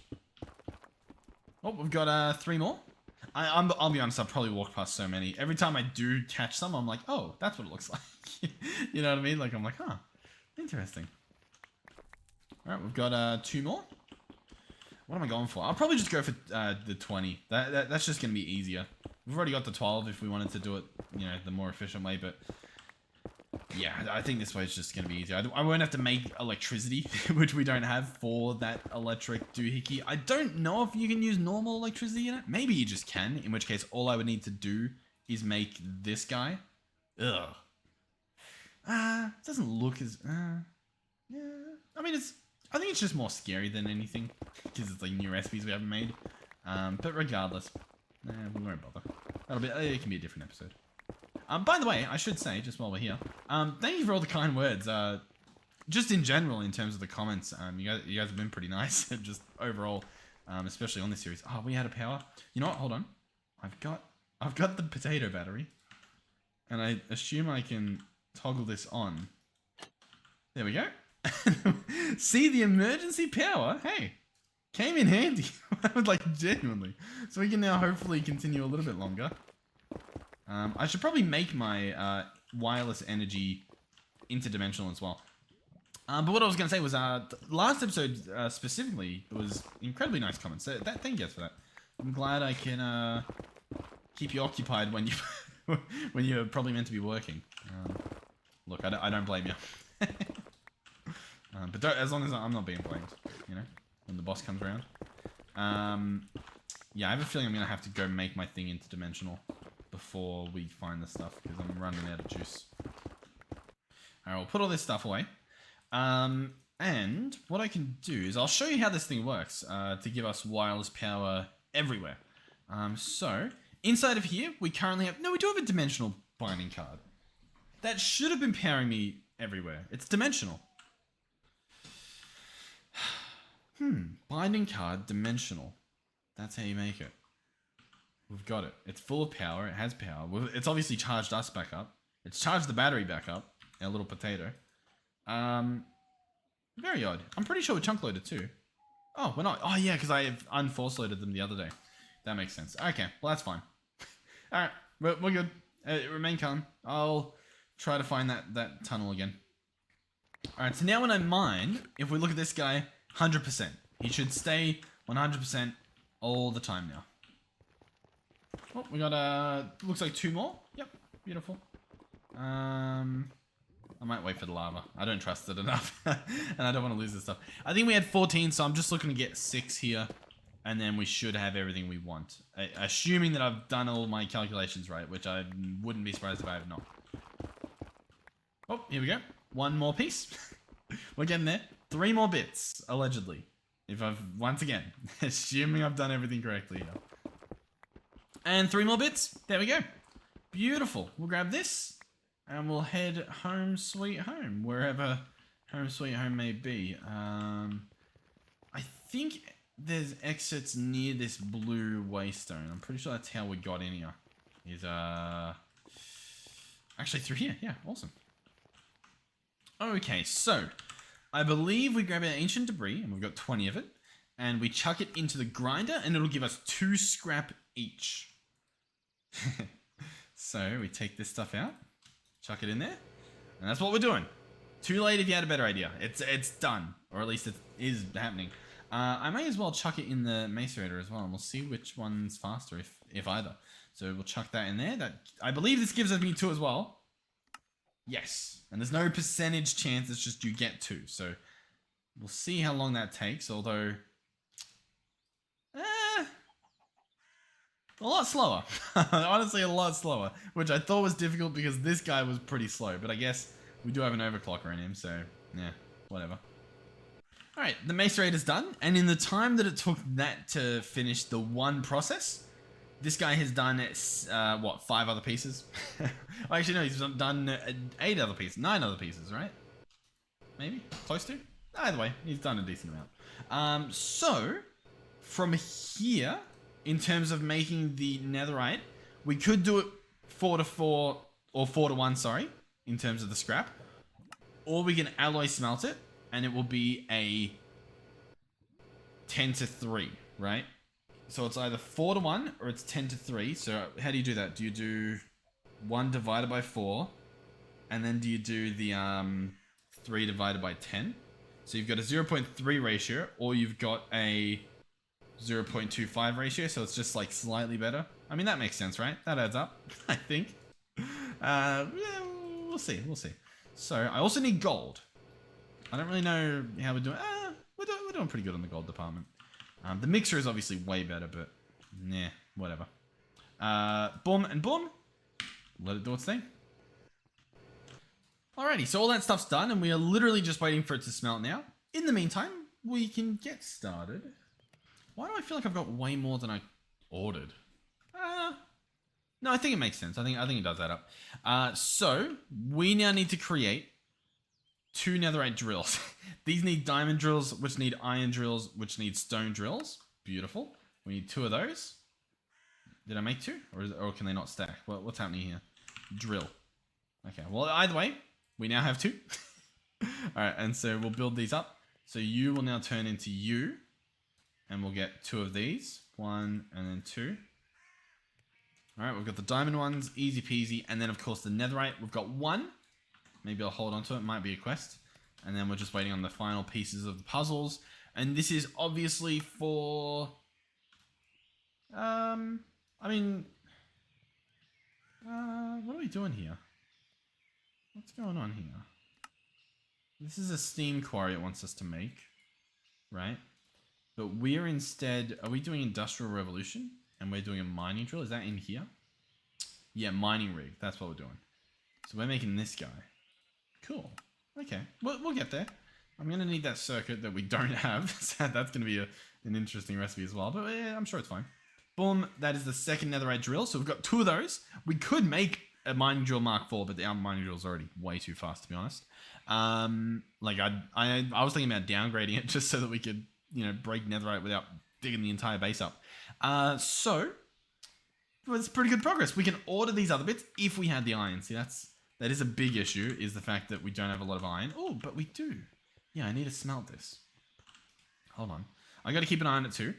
Speaker 1: Oh, we've got 3 more. I'll be honest, I've probably walked past so many. Every time I do catch some, I'm like, oh, that's what it looks like. You know what I mean? Like, I'm like, huh, interesting. All right, we've got 2 more. What am I going for? I'll probably just go for the 20. That's just going to be easier. We've already got the 12 if we wanted to do it, you know, the more efficient way, but yeah, I think this way is just going to be easier. I won't have to make electricity, which we don't have for that electric doohickey. I don't know if you can use normal electricity in it. Maybe you just can, in which case all I would need to do is make this guy. Ugh. It doesn't look as... yeah. I mean, I think it's just more scary than anything, because it's like new recipes we haven't made. But regardless, we won't bother. It can be a different episode. By the way, I should say, just while we're here, thank you for all the kind words. Just in general, in terms of the comments, you guys have been pretty nice, just overall, especially on this series. Oh, we had a power. You know what? Hold on. I've got the potato battery, and I assume I can toggle this on. There we go. See, the emergency power. Hey, came in handy. Like, genuinely. So we can now hopefully continue a little bit longer. I should probably make my wireless energy interdimensional as well. But what I was going to say was, last episode specifically, it was incredibly nice comments. Thank you guys for that. I'm glad I can keep you occupied when you when you're probably meant to be working. Look, I don't blame you. But as long as I'm not being blamed, you know, when the boss comes around. Yeah, I have a feeling I'm going to have to go make my thing interdimensional before we find the stuff, because I'm running out of juice. Alright, we'll put all this stuff away. And what I can do is I'll show you how this thing works to give us wireless power everywhere. So, inside of here, we currently have... No, we do have a dimensional binding card. That should have been powering me everywhere. It's dimensional. Binding card, dimensional. That's how you make it. We've got it. It's full of power. It has power. It's obviously charged us back up. It's charged the battery back up. Our little potato. Very odd. I'm pretty sure we chunk loaded too. Oh, we're not. Oh yeah, because I have unforce loaded them the other day. That makes sense. Okay, well that's fine. Alright, we're good. Remain calm. I'll try to find that tunnel again. Alright, so now when I mine, if we look at this guy, 100%. He should stay 100% all the time now. Oh, we got, looks like 2 more. Yep, beautiful. I might wait for the lava. I don't trust it enough. And I don't want to lose this stuff. I think we had 14, so I'm just looking to get 6 here. And then we should have everything we want. Assuming that I've done all my calculations right, which I wouldn't be surprised if I have not. Oh, here we go. 1 more piece. We're getting there. 3 more bits, allegedly. If I've, once again, assuming I've done everything correctly here. And 3 more bits. There we go. Beautiful. We'll grab this and we'll head home sweet home, wherever home sweet home may be. I think there's exits near this blue waystone. I'm pretty sure that's how we got in here. Is actually through here. Yeah, awesome. Okay, so I believe we grab our ancient debris, and we've got 20 of it, and we chuck it into the grinder, and it'll give us 2 scrap each. So we take this stuff out, chuck it in there, and that's what we're doing. Too late if you had a better idea. It's done, or at least it is happening. I may as well chuck it in the macerator as well, and we'll see which one's faster, if either. So we'll chuck that in there. That, I believe this gives us me 2 as well. Yes, and there's no percentage chance, it's just you get 2. So we'll see how long that takes, although a lot slower. Honestly, a lot slower, which I thought was difficult because this guy was pretty slow, but I guess we do have an overclocker in him, so yeah, whatever. Alright, the macerator's done, and in the time that it took that to finish the 1 process, this guy has done, what, 5 other pieces? Well, actually, no, he's done 8 other pieces, 9 other pieces, right? Maybe? Close to? Either way, he's done a decent amount. So, from here, in terms of making the netherite, we could do it 4 to 4, or 4 to 1, sorry, in terms of the scrap. Or we can alloy smelt it, and it will be a 10 to 3, right? So it's either 4 to 1 or it's 10 to 3. So how do you do that? Do you do 1 divided by 4? And then do you do the 3 divided by 10? So you've got a 0.3 ratio, or you've got a 0.25 ratio, so it's just like slightly better. I mean, that makes sense, right? That adds up, I think. Yeah, we'll see. So I also need gold. I don't really know how we're doing. We're doing pretty good on the gold department. The mixer is obviously way better, but nah, whatever. Boom and boom. Let it do its thing. Alrighty, so all that stuff's done, and we are literally just waiting for it to smelt now. In the meantime, we can get started. Why do I feel like I've got way more than I ordered? No, I think it makes sense. I think it does add up. So we now need to create 2 netherite drills. These need diamond drills, which need iron drills, which need stone drills. Beautiful. We need 2 of those. Did I make 2? Or can they not stack? What's happening here? Drill. Okay, well, either way, we now have 2. Alright, and so we'll build these up. So you will now turn into you. And we'll get 2 of these. 1 and then 2. Alright, we've got the diamond ones. Easy peasy. And then, of course, the netherite. We've got 1. Maybe I'll hold on to it. Might be a quest. And then we're just waiting on the final pieces of the puzzles. And this is obviously for... I mean... what are we doing here? What's going on here? This is a steam quarry it wants us to make. Right? But we're instead... Are we doing Industrial Revolution? And we're doing a mining drill? Is that in here? Yeah, mining rig. That's what we're doing. So we're making this guy. Cool. Okay. We'll get there. I'm going to need that circuit that we don't have. So that's going to be an interesting recipe as well. But yeah, I'm sure it's fine. Boom. That is the second netherite drill. So we've got 2 of those. We could make a mining drill Mark IV, but our mining drill is already way too fast, to be honest. Like I was thinking about downgrading it just so that we could, you know, break netherite without digging the entire base up. So it's pretty good progress. We can order these other bits if we had the iron. See, that is a big issue, is the fact that we don't have a lot of iron. Oh, but we do. Yeah, I need to smelt this. Hold on. I got to keep an eye on it too.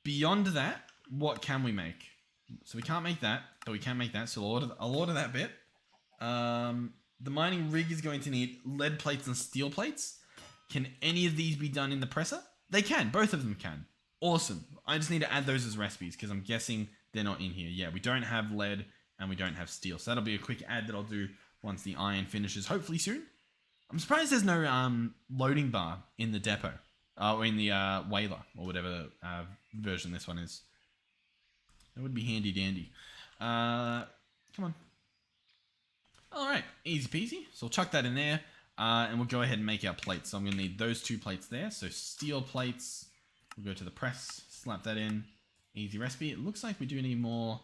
Speaker 1: Beyond that, what can we make? So we can't make that, but we can make that. So I'll order that bit. The mining rig is going to need lead plates and steel plates. Can any of these be done in the presser? They can. Both of them can. Awesome. I just need to add those as recipes because I'm guessing they're not in here. Yeah, we don't have lead and we don't have steel. So that'll be a quick add that I'll do once the iron finishes, hopefully soon. I'm surprised there's no loading bar in the depot. Or in the whaler, or whatever version this one is. That would be handy dandy. Come on. Alright, easy peasy. So we'll chuck that in there. And we'll go ahead and make our plates. So I'm going to need those 2 plates there. So steel plates. We'll go to the press, slap that in. Easy recipe. It looks like we do need more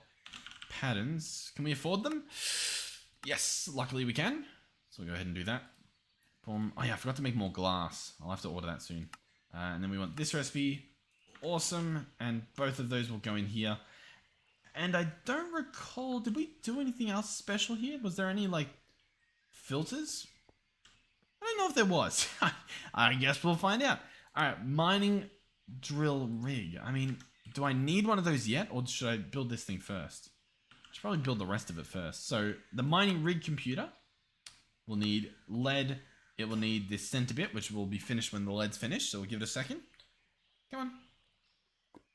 Speaker 1: patterns. Can we afford them? Yes, luckily we can. So we'll go ahead and do that. Boom. Oh yeah, I forgot to make more glass. I'll have to order that soon. And then we want this recipe. Awesome. And both of those will go in here. And I don't recall, did we do anything else special here? Was there any, like, filters? I don't know if there was. I guess we'll find out. Alright, mining drill rig. I mean, do I need one of those yet? Or should I build this thing first? I should probably build the rest of it first. So, the mining rig computer will need lead. It will need this center bit, which will be finished when the lead's finished. So, we'll give it a second. Come on.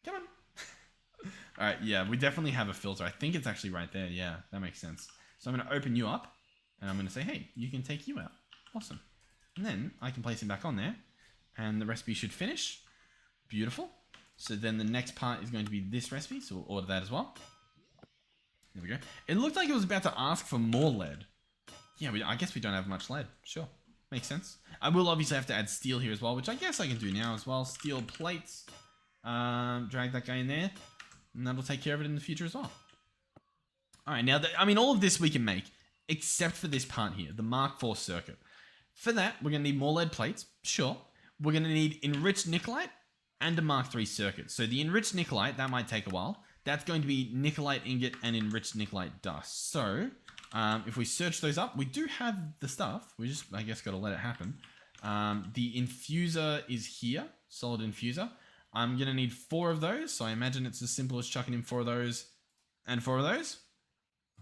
Speaker 1: Come on. Alright, yeah, we definitely have a filter. I think it's actually right there. Yeah, that makes sense. So, I'm going to open you up. And I'm going to say, hey, you can take you out. Awesome. And then I can place him back on there. And the recipe should finish. Beautiful. So then the next part is going to be this recipe. So we'll order that as well. There we go. It looked like it was about to ask for more lead. Yeah, I guess we don't have much lead. Sure. Makes sense. I will obviously have to add steel here as well, which I guess I can do now as well. Steel plates. Drag that guy in there. And that'll take care of it in the future as well. Alright, now, I mean, all of this we can make. Except for this part here. The Mark IV circuit. For that, we're going to need more lead plates. Sure. We're going to need enriched nickelite and a Mark III circuit. So the enriched nickelite, that might take a while. That's going to be nickelite ingot and enriched nickelite dust. So if we search those up, we do have the stuff. We just, I guess, got to let it happen. The infuser is here. solid infuser. I'm going to need 4 of those, so I imagine it's as simple as chucking in 4 of those and 4 of those.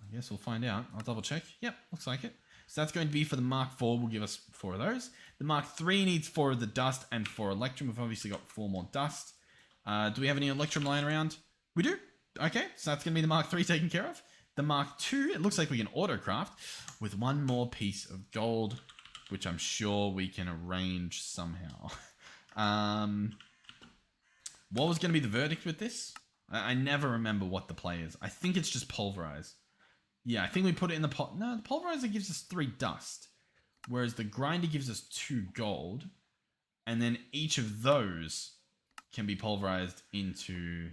Speaker 1: I guess we'll find out. I'll double check. Yep, looks like it. So that's going to be for the Mark IV, will give us 4 of those. The Mark III needs 4 of the dust and 4 electrum. We've obviously got 4 more dust. Do we have any electrum lying around? We do. Okay, so that's going to be the Mark III taken care of. The Mark II, it looks like we can auto-craft with 1 more piece of gold, which I'm sure we can arrange somehow. What was going to be the verdict with this? I never remember what the play is. I think it's just pulverize. Yeah, I think we put it in the pot. No, the pulverizer gives us 3 dust, whereas the grinder gives us 2 gold, and then each of those can be pulverized into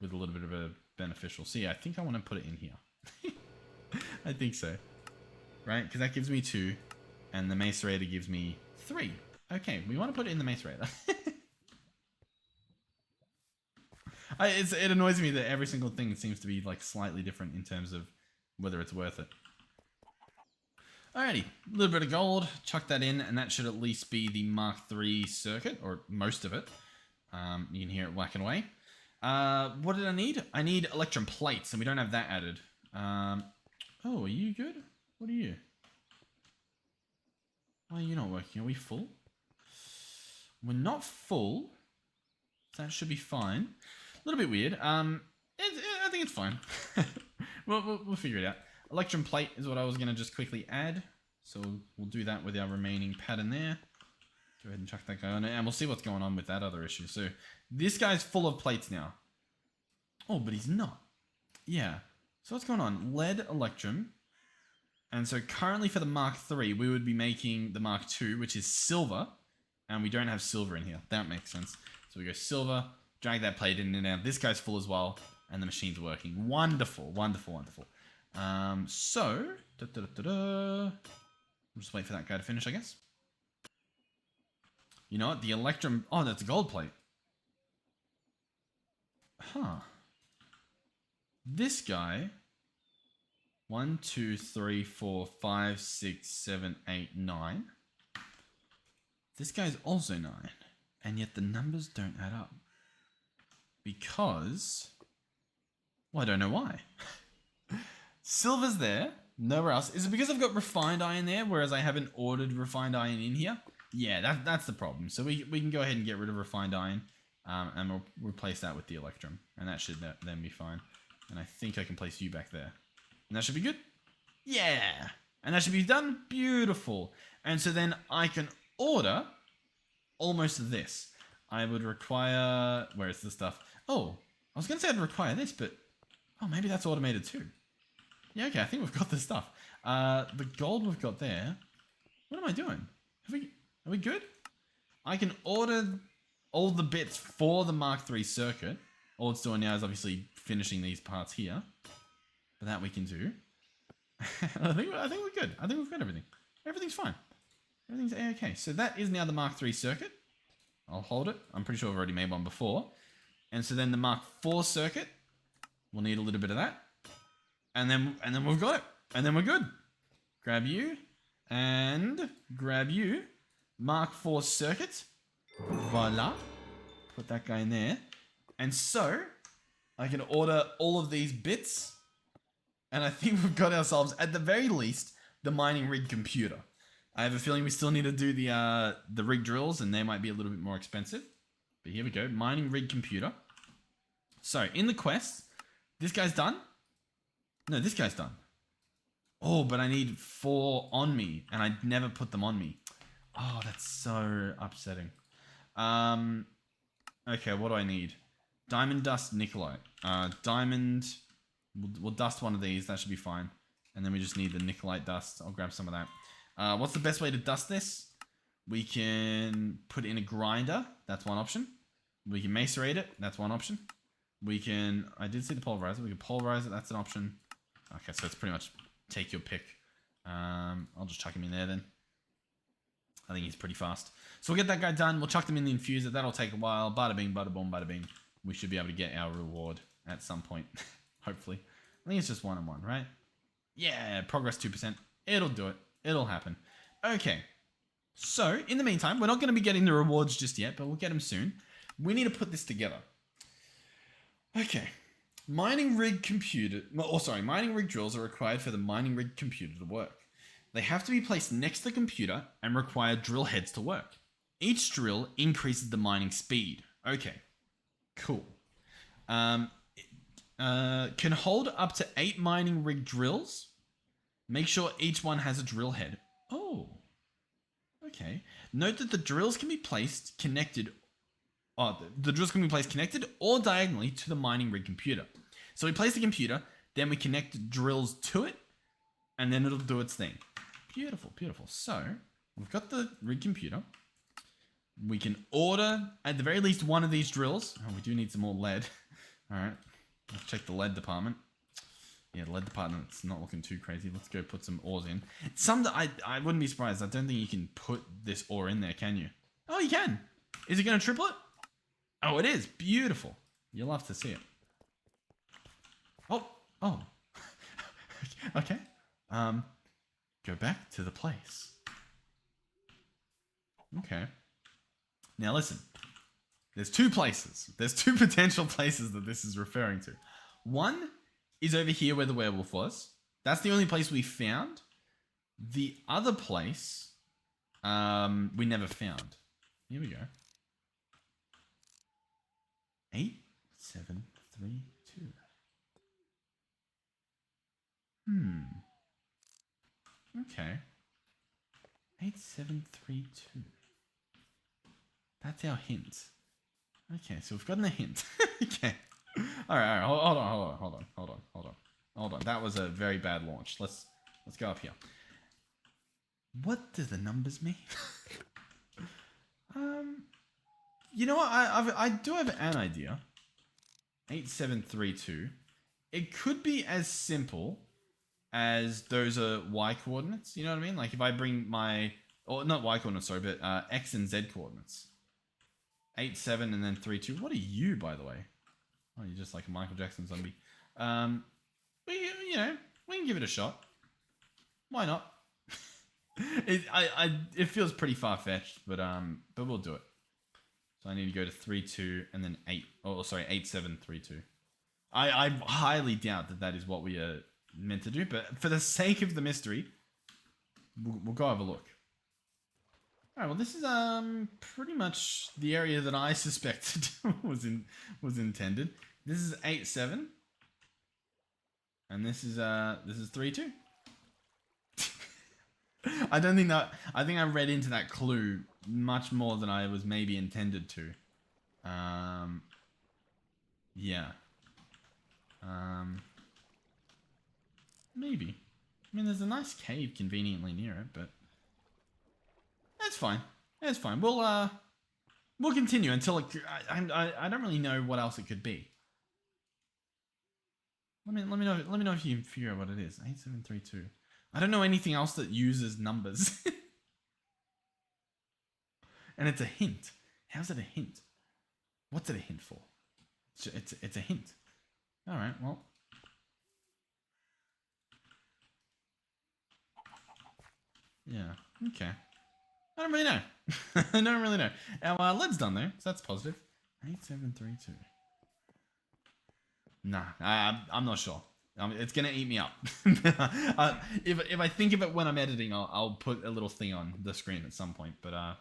Speaker 1: with a little bit of a beneficial. So yeah, I think I want to put it in here. I think so. Right? Because that gives me 2, and the macerator gives me 3. Okay, we want to put it in the macerator. It annoys me that every single thing seems to be like slightly different in terms of whether it's worth it. Alrighty, a little bit of gold, chuck that in, and that should at least be the Mark III circuit, or most of it. You can hear it whacking away. What did I need? I need electrum plates, and we don't have that added. Oh, are you good? What are you? Why are you not working? Are we full? We're not full. That should be fine. A little bit weird. I think it's fine. we'll figure it out. Electrum plate is what I was going to just quickly add. So we'll do that with our remaining pattern there. Go ahead and chuck that guy on it, and we'll see what's going on with that other issue. So this guy's full of plates now. Oh, but he's not. Yeah. So what's going on? Lead, electrum. And so currently for the Mark III, we would be making the Mark II, which is silver. And we don't have silver in here. That makes sense. So we go silver, drag that plate in, and now this guy's full as well, and the machine's working. Wonderful, wonderful, wonderful. We'll just wait for that guy to finish, I guess. You know what? The electrum... Oh, that's a gold plate. Huh. This guy... 1, 2, 3, 4, 5, 6, 7, 8, 9. This guy's also 9. And yet the numbers don't add up. Because... Well, I don't know why. Silver's there. Nowhere else. Is it because I've got refined iron there, whereas I haven't ordered refined iron in here? Yeah, that's the problem. So we can go ahead and get rid of refined iron. And we'll replace that with the electrum. And that should then be fine. And I think I can place you back there. And that should be good. Yeah! And that should be done. Beautiful. And so then I can order almost this. I would require... Where is the stuff? Oh, I was going to say I'd require this, but... Oh, maybe that's automated too. Yeah, okay, I think we've got the stuff. The gold we've got there... What am I doing? Are we good? I can order all the bits for the Mark III circuit. All it's doing now is obviously finishing these parts here. But that we can do. I think we're good. I think we've got everything. Everything's fine. Everything's okay. So that is now the Mark III circuit. I'll hold it. I'm pretty sure I've already made one before. And so then the Mark IV circuit. We'll need a little bit of that. And then we've got it. And then we're good. Grab you. And grab you. Mark IV circuit. Voila. Put that guy in there. And so I can order all of these bits. And I think we've got ourselves, at the very least, the mining rig computer. I have a feeling we still need to do the rig drills, and they might be a little bit more expensive. But here we go, mining rig computer. So, in the quest, this guy's done. No, this guy's done. Oh, but I need 4 on me, and I never put them on me. Oh, that's so upsetting. Okay, what do I need? Diamond dust, nickelite. Diamond... We'll dust one of these. That should be fine. And then we just need the nickelite dust. I'll grab some of that. What's the best way to dust this? We can put it in a grinder. That's one option. We can macerate it. That's one option. We can... I did see the pulverizer. We can pulverize it. That's an option. Okay, so it's pretty much take your pick. I'll just chuck him in there then. I think he's pretty fast. So we'll get that guy done. We'll chuck them in the infuser. That'll take a while. Bada bing, bada boom, bada bing. We should be able to get our reward at some point. Hopefully. I think it's just 1 and 1, right? Yeah, progress 2%. It'll do it. It'll happen. Okay. So, in the meantime, we're not going to be getting the rewards just yet, but we'll get them soon. We need to put this together. Okay. Mining rig drills are required for the mining rig computer to work. They have to be placed next to the computer and require drill heads to work. Each drill increases the mining speed. Okay. Cool. Can hold up to 8 mining rig drills. Make sure each one has a drill head. Oh. Okay. Note that the drills can be placed connected. The drills can be placed connected or diagonally to the mining rig computer. So we place the computer, then we connect drills to it, and then it'll do its thing. Beautiful, beautiful. So we've got the rig computer. We can order at the very least one of these drills. Oh, we do need some more lead. All right. Let's check the lead department. Yeah, the lead department's not looking too crazy. Let's go put some ores in. Some that I wouldn't be surprised. I don't think you can put this ore in there, can you? Oh, you can. Is it going to triple it? Oh, it is. Beautiful. You'll love to see it. Oh. Okay. Go back to the place. Okay. Now listen. There's two places. There's two potential places that this is referring to. One is over here where the werewolf was. That's the only place we found. The other place, we never found. Here we go. 8, 7, 3, 2. Okay. 8, 7, 3, 2. That's our hint. Okay, so we've gotten a hint. Okay. All right. Hold on. That was a very bad launch. Let's go up here. What do the numbers mean? You know what? I do have an idea. 8732. It could be as simple as those are Y coordinates. You know what I mean? Like if I bring my, or not Y coordinates, sorry, but X and Z coordinates. 8, 7, and then 3, 2. What are you, by the way? Oh, you're just like a Michael Jackson zombie. You know, we can give it a shot. Why not? It feels pretty far-fetched, but we'll do it. So I need to go to 3, 2, and then 8. Oh, sorry, 8, 7, 3, 2. I highly doubt that is what we are meant to do, but for the sake of the mystery, we'll go have a look. All right, well, this is pretty much the area that I suspected was intended. This is 8, 7, and this is 3, 2. I don't think that. I think I read into that clue much more than I was maybe intended to. Yeah. Maybe. I mean, there's a nice cave conveniently near it, but that's fine. That's fine. We'll continue until it, I don't really know what else it could be. Let me know if you can figure out what it is. 8732. I don't know anything else that uses numbers. And it's a hint. How's it a hint? What's it a hint for? It's a hint. All right, well. Yeah, okay. I don't really know. I don't really know. Our lead's done though, so that's positive. 8732. Nah, I'm not sure. It's gonna eat me up. If I think of it when I'm editing, I'll put a little thing on the screen at some point. But I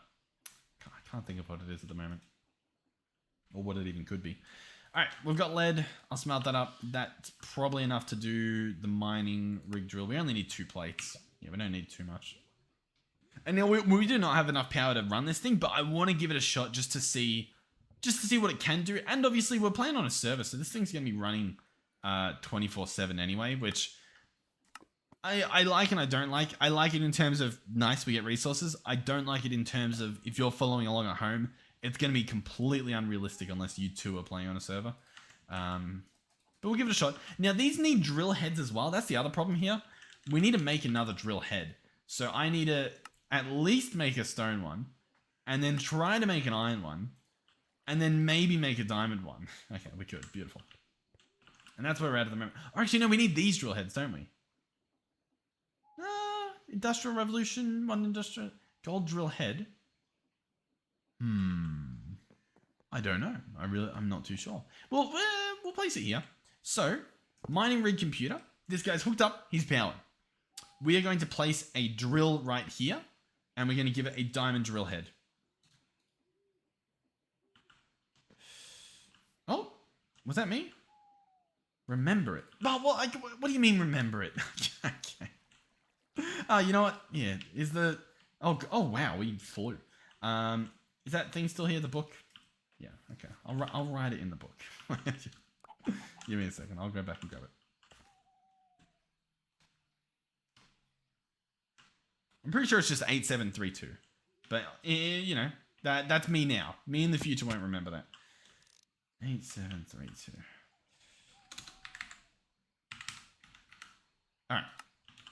Speaker 1: can't think of what it is at the moment, or what it even could be. All right, we've got lead. I'll smelt that up. That's probably enough to do the mining rig drill. We only need 2 plates. Yeah, we don't need too much. And now we do not have enough power to run this thing, but I want to give it a shot just to see what it can do. And obviously, we're playing on a server, so this thing's gonna be running 24/7 anyway, which I like and I don't like. I like it in terms of nice, we get resources. I don't like it in terms of if you're following along at home, it's going to be completely unrealistic unless you two are playing on a server. But we'll give it a shot. Now, these need drill heads as well. That's the other problem here. We need to make another drill head. So I need to at least make a stone one, and then try to make an iron one, and then maybe make a diamond one. Okay, we could. Beautiful. And that's where we're at the moment. Or actually, no, we need these drill heads, don't we? Industrial Revolution, one industrial. Gold drill head. I don't know. I'm not too sure. Well, we'll place it here. So, mining rig computer. This guy's hooked up. He's powered. We are going to place a drill right here, and we're going to give it a diamond drill head. Oh, was that me? Remember it. Oh, well, what do you mean remember it? Okay. You know what? Yeah, is the... Oh, wow, we flew. Is that thing still here, the book? Yeah, okay. I'll write it in the book. Give me a second. I'll go back and grab it. I'm pretty sure it's just 8732. But, you know, that's me now. Me in the future won't remember that. 8732.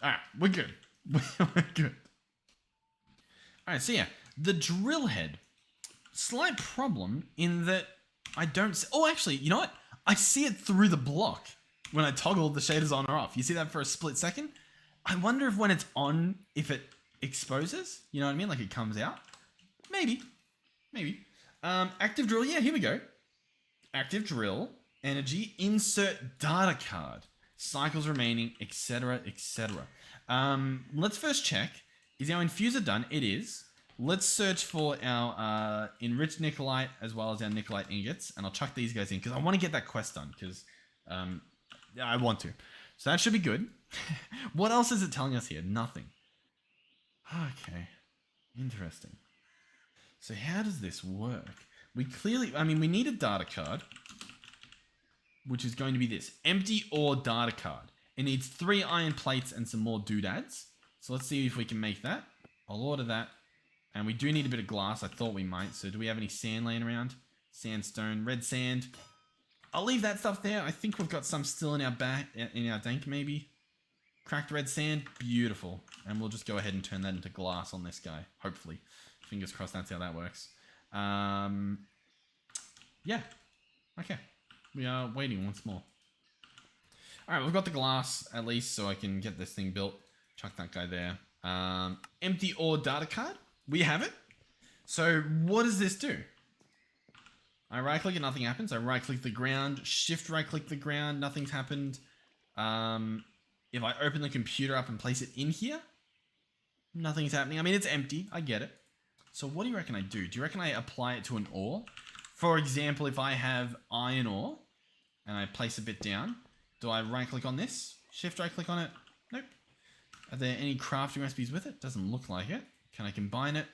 Speaker 1: Alright, we're good. We're good. Alright, so yeah, the drill head. Slight problem in that I don't see... Oh, actually, you know what? I see it through the block when I toggle the shaders on or off. You see that for a split second? I wonder if when it's on, if it exposes. You know what I mean? Like it comes out. Maybe. Active drill. Yeah, here we go. Active drill. Energy. Insert data card. Cycles remaining, etc., etc. Let's first check. Is our infuser done? It is. Let's search for our enriched nickelite as well as our nickelite ingots. And I'll chuck these guys in because I want to get that quest done because I want to. So that should be good. What else is it telling us here? Nothing. Okay. Interesting. So how does this work? We clearly... I mean, we need a data card, which is going to be this. Empty ore data card. It needs 3 iron plates and some more doodads. So let's see if we can make that. I'll order that. And we do need a bit of glass. I thought we might. So do we have any sand laying around? Sandstone, red sand. I'll leave that stuff there. I think we've got some still in our tank maybe. Cracked red sand. Beautiful. And we'll just go ahead and turn that into glass on this guy. Hopefully. Fingers crossed that's how that works. Yeah. Okay. We are waiting once more. Alright, we've got the glass at least so I can get this thing built. Chuck that guy there. Empty ore data card. We have it. So what does this do? I right click and nothing happens. I right click the ground. Shift right click the ground. Nothing's happened. If I open the computer up and place it in here, nothing's happening. I mean, it's empty. I get it. So what do you reckon I do? Do you reckon I apply it to an ore? For example, if I have iron ore and I place a bit down, do I right click on this? Shift right click on it? Nope. Are there any crafting recipes with it? Doesn't look like it. Can I combine it?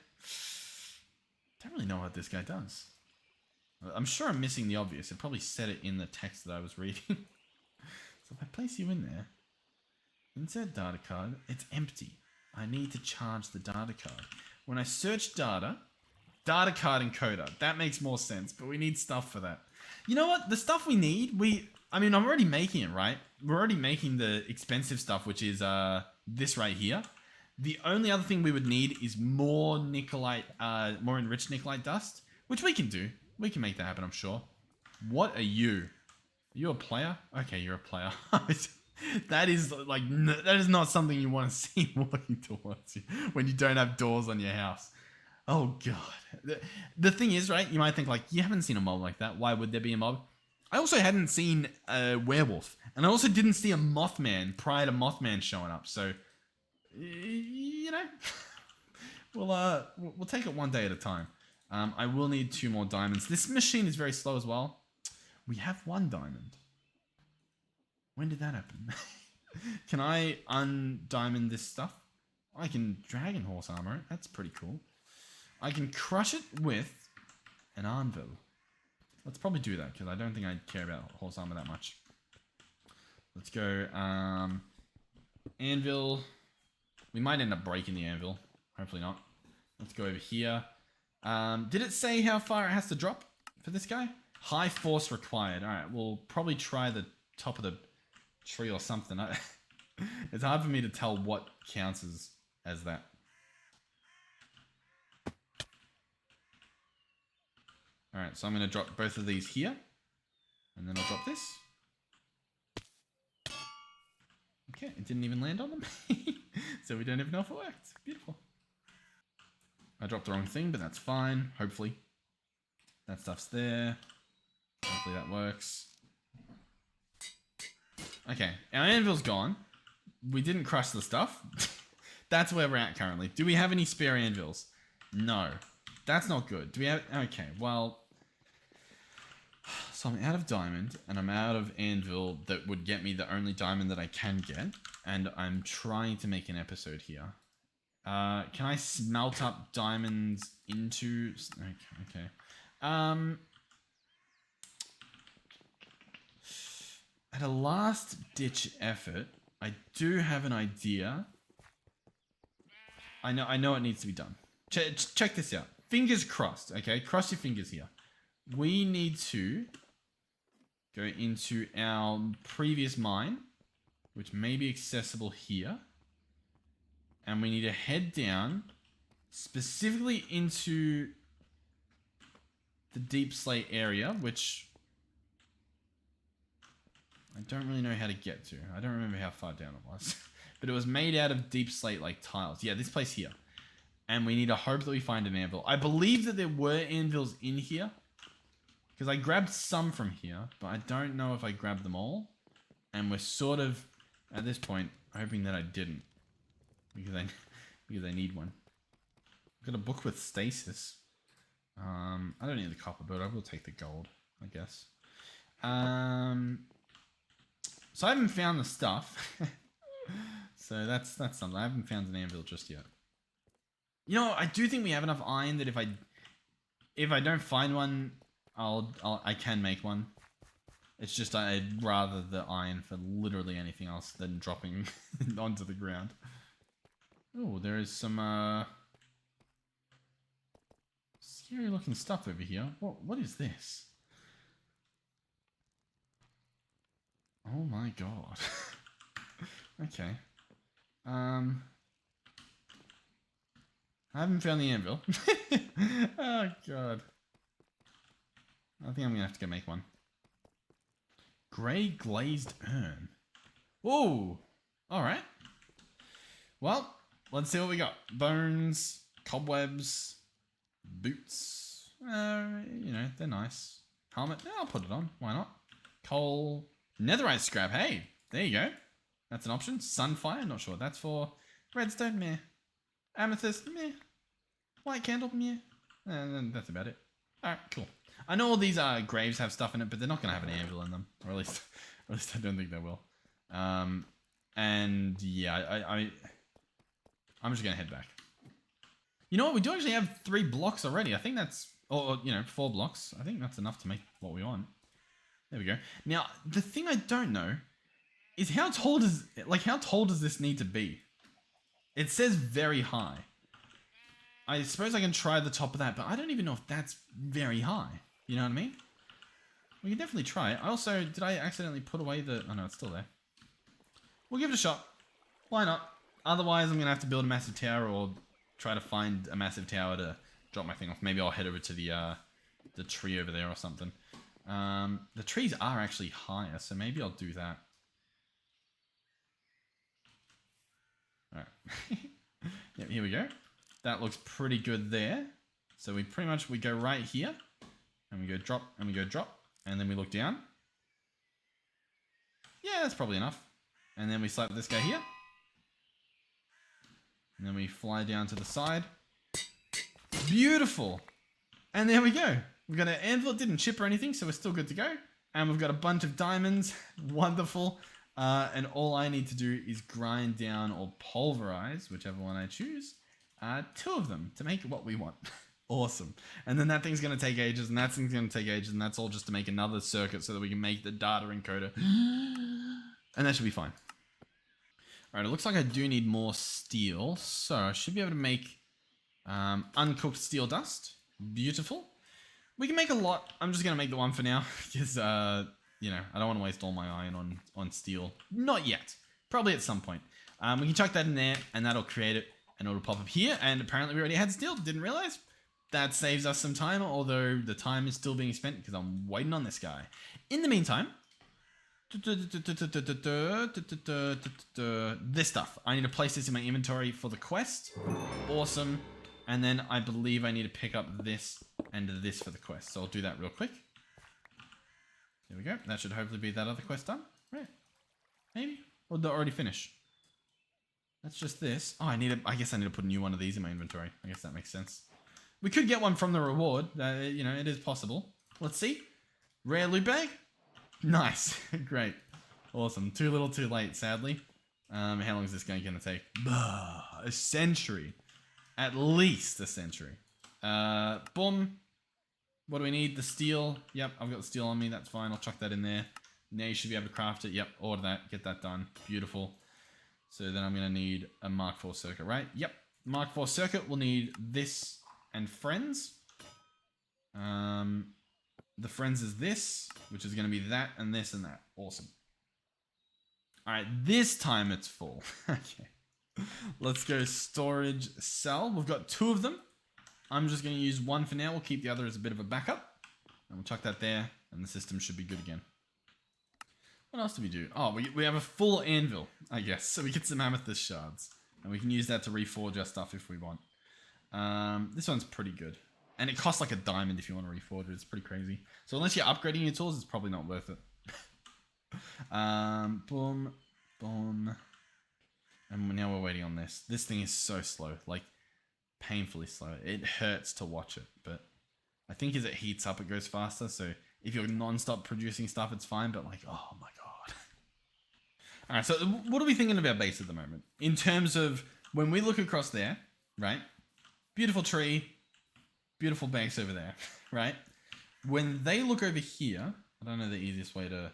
Speaker 1: Don't really know what this guy does. I'm sure I'm missing the obvious. It probably said it in the text that I was reading. So if I place you in there, insert data card, it's empty. I need to charge the data card. When I search data card encoder, that makes more sense, but we need stuff for that. You know what? The stuff we need, I mean, I'm already making it, right? We're already making the expensive stuff, which is this right here. The only other thing we would need is more nickelite, more enriched nickelite dust, which we can do. We can make that happen, I'm sure. What are you? Are you a player? Okay, you're a player. That is like, that is not something you want to see walking towards you when you don't have doors on your house. Oh god. The thing is, right, you might think like, you haven't seen a mob like that. Why would there be a mob? I also hadn't seen a werewolf. And I also didn't see a Mothman prior to Mothman showing up. So, you know, we'll take it one day at a time. I will need 2 more diamonds. This machine is very slow as well. We have 1 diamond. When did that happen? Can I undiamond this stuff? I can dragon horse armor it. That's pretty cool. I can crush it with an anvil. Let's probably do that because I don't think I care about horse armor that much. Let's go anvil. We might end up breaking the anvil. Hopefully not. Let's go over here. Did it say how far it has to drop for this guy? High force required. All right, we'll probably try the top of the tree or something. It's hard for me to tell what counts as that. All right, so I'm going to drop both of these here, and then I'll drop this. Okay, it didn't even land on them. So we don't even know if it worked. Beautiful. I dropped the wrong thing, but that's fine. Hopefully. That stuff's there. Hopefully that works. Okay, our anvil's gone. We didn't crush the stuff. That's where we're at currently. Do we have any spare anvils? No. That's not good. Do we have... Okay, well... So I'm out of diamond, and I'm out of anvil that would get me the only diamond that I can get. And I'm trying to make an episode here. Can I smelt up diamonds into... Okay. At a last-ditch effort, I do have an idea. I know it needs to be done. Check this out. Fingers crossed, okay? Cross your fingers here. We need to go into our previous mine, which may be accessible here. And we need to head down specifically into the deep slate area, which I don't really know how to get to. I don't remember how far down it was. But it was made out of deep slate like tiles. Yeah, this place here. And we need to hope that we find an anvil. I believe that there were anvils in here. Because I grabbed some from here, but I don't know if I grabbed them all. And we're sort of, at this point, hoping that I didn't. Because I need one. I've got a book with stasis. I don't need the copper, but I will take the gold, I guess. So I haven't found the stuff. So that's something. I haven't found an anvil just yet. You know, I do think we have enough iron that if I don't find one, I can make one. It's just I'd rather the iron for literally anything else than dropping onto the ground. Oh, there is some scary looking stuff over here. What is this? Oh my god. Okay. I haven't found the anvil. Oh god. I think I'm gonna have to go make one. Grey glazed urn. Whoa! Alright. Well, let's see what we got. Bones, cobwebs, boots. You know, they're nice. Helmet. Yeah, I'll put it on. Why not? Coal. Netherite scrap. Hey, there you go. That's an option. Sunfire. Not sure what that's for. Redstone. Meh. Amethyst. Meh. White candle. Meh. And that's about it. Alright, cool. I know all these graves have stuff in it, but they're not going to have an anvil in them. Or at least I don't think they will. And yeah, I'm just going to head back. You know what? We do actually have 3 blocks already. I think that's, or you know, 4 blocks. I think that's enough to make what we want. There we go. Now, the thing I don't know is how tall does this need to be? It says very high. I suppose I can try the top of that, but I don't even know if that's very high. You know what I mean? We can definitely try it. I also, did I accidentally put away the... Oh no, it's still there. We'll give it a shot. Why not? Otherwise, I'm going to have to build a massive tower or try to find a massive tower to drop my thing off. Maybe I'll head over to the tree over there or something. The trees are actually higher, so maybe I'll do that. Alright. Yep, here we go. That looks pretty good there. So we go right here. And we go drop, and we go drop. And then we look down. Yeah, that's probably enough. And then we slap this guy here. And then we fly down to the side. Beautiful! And there we go. We've got an anvil. It didn't chip or anything, so we're still good to go. And we've got a bunch of diamonds. Wonderful. And all I need to do is grind down or pulverize, whichever one I choose, 2 of them to make what we want. Awesome. And then that thing's going to take ages, and that thing's going to take ages, and that's all just to make another circuit so that we can make the data encoder. And that should be fine. Alright, it looks like I do need more steel, so I should be able to make uncooked steel dust. Beautiful. We can make a lot. I'm just going to make the one for now, because, you know, I don't want to waste all my iron on steel. Not yet. Probably at some point. We can chuck that in there, and that'll create it, and it'll pop up here, and apparently we already had steel. Didn't realize. That saves us some time, although the time is still being spent because I'm waiting on this guy. In the meantime, this stuff. I need to place this in my inventory for the quest. Awesome. And then I believe I need to pick up this and this for the quest. So I'll do that real quick. There we go. That should hopefully be that other quest done. Right. Maybe. Or did it already finish? That's just this. Oh, I guess I need to put a new one of these in my inventory. I guess that makes sense. We could get one from the reward. You know, it is possible. Let's see. Rare loot bag. Nice. Great. Awesome. Too little too late, sadly. How long is this game going to take? A century. At least a century. Boom. What do we need? The steel. Yep, I've got the steel on me. That's fine. I'll chuck that in there. Now you should be able to craft it. Yep, order that. Get that done. Beautiful. So then I'm going to need a Mark IV circuit, right? Yep. Mark IV circuit will need this and friends. The friends is this, which is going to be that and this and that. Awesome. All right, this time it's full. Okay. Let's go storage cell. We've got 2 of them. I'm just going to use one for now. We'll keep the other as a bit of a backup. And we'll chuck that there, and the system should be good again. What else do we do? Oh, we have a full anvil, I guess. So we get some amethyst shards. And we can use that to reforge our stuff if we want. This one's pretty good. And it costs like a diamond if you want to reforge it. It's pretty crazy. So unless you're upgrading your tools, it's probably not worth it. Boom. Boom. And now we're waiting on this. This thing is so slow. Like, painfully slow. It hurts to watch it. But I think as it heats up, it goes faster. So if you're non-stop producing stuff, it's fine. But like, oh my god. Alright, so what are we thinking of our base at the moment? In terms of when we look across there, right? Beautiful tree. Beautiful base over there, right? When they look over here, I don't know the easiest way to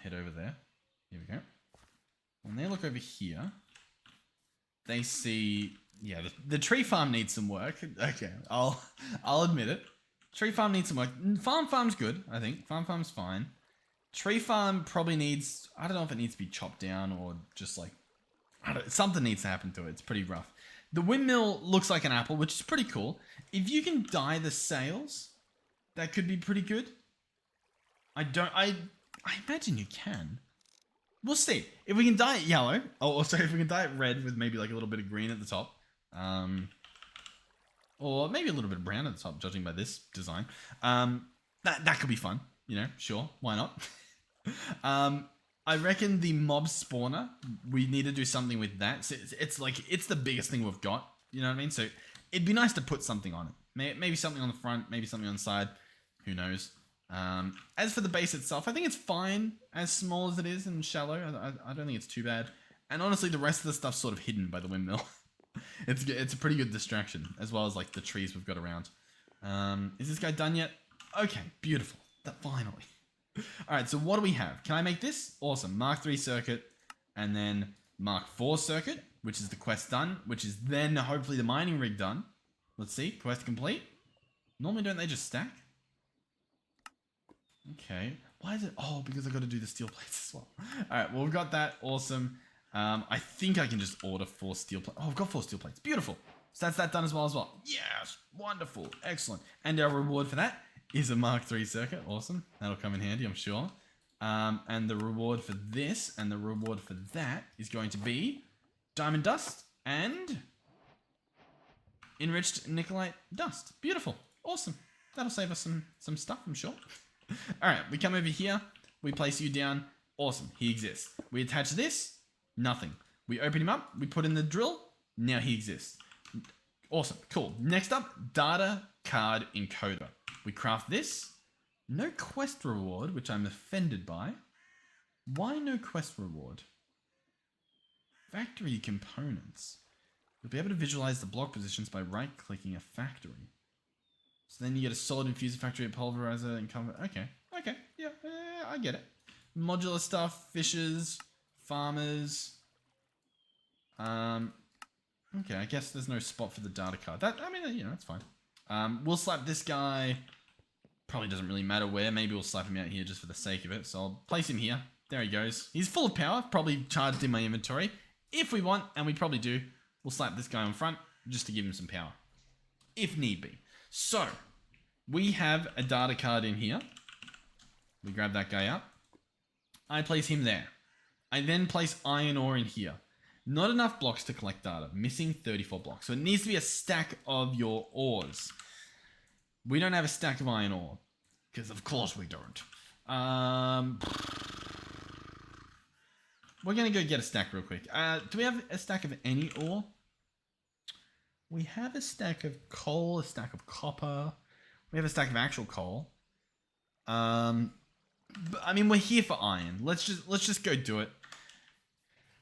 Speaker 1: head over there. Here we go. When they look over here, they see, yeah, the tree farm needs some work. Okay, I'll admit it. Tree farm needs some work. Farm's good, I think. Farm's fine. Tree farm probably needs, I don't know if it needs to be chopped down or just like, something needs to happen to it. It's pretty rough. The windmill looks like an apple, which is pretty cool. If you can dye the sails, that could be pretty good. I imagine you can. We'll see. If we can dye it yellow, or sorry, if we can dye it red with maybe like a little bit of green at the top, or maybe a little bit of brown at the top, judging by this design, that could be fun. You know, sure, why not? I reckon the mob spawner, we need to do something with that. So it's like, it's the biggest thing we've got. You know what I mean? So it'd be nice to put something on it. Maybe something on the front, maybe something on the side. Who knows? As for the base itself, I think it's fine as small as it is and shallow. I don't think it's too bad. And honestly, the rest of the stuff's sort of hidden by the windmill. It's a pretty good distraction, as well as like the trees we've got around. Is this guy done yet? Okay, beautiful. Finally. Alright, so what do we have? Can I make this? Awesome. Mark III circuit, and then Mark IV circuit, which is the quest done, which is then hopefully the mining rig done. Let's see. Quest complete. Normally don't they just stack? Okay. Why is it? Oh, because I got to do the steel plates as well. Alright, well we've got that. Awesome. I think I can just order 4 steel plates. Oh, I've got 4 steel plates. Beautiful. So that's that done as well. Yes. Wonderful. Excellent. And our reward for that is a Mark III circuit. Awesome. That'll come in handy, I'm sure. And the reward for this and the reward for that is going to be diamond dust and enriched nickelite dust. Beautiful. Awesome. That'll save us some stuff, I'm sure. All right, we come over here. We place you down. Awesome. He exists. We attach this. Nothing. We open him up. We put in the drill. Now he exists. Awesome. Cool. Next up, data card encoder. We craft this. No quest reward, which I'm offended by. Why no quest reward? Factory components. You'll be able to visualize the block positions by right-clicking a factory. So then you get a solid infuser factory, a pulverizer, and cover. Okay. Yeah, I get it. Modular stuff, fishers, farmers. Okay, I guess there's no spot for the data card. That's fine. We'll slap this guy. Probably doesn't really matter where. Maybe we'll slap him out here just for the sake of it. So I'll place him here. There he goes. He's full of power. Probably charged in my inventory. If we want, and we probably do, we'll slap this guy on front just to give him some power. If need be. So, we have a data card in here. We grab that guy up. I place him there. I then place iron ore in here. Not enough blocks to collect data. Missing 34 blocks. So it needs to be a stack of your ores. We don't have a stack of iron ore. Because of course we don't. We're going to go get a stack real quick. Do we have a stack of any ore? We have a stack of coal, a stack of copper. We have a stack of actual coal. I mean, we're here for iron. Let's just go do it.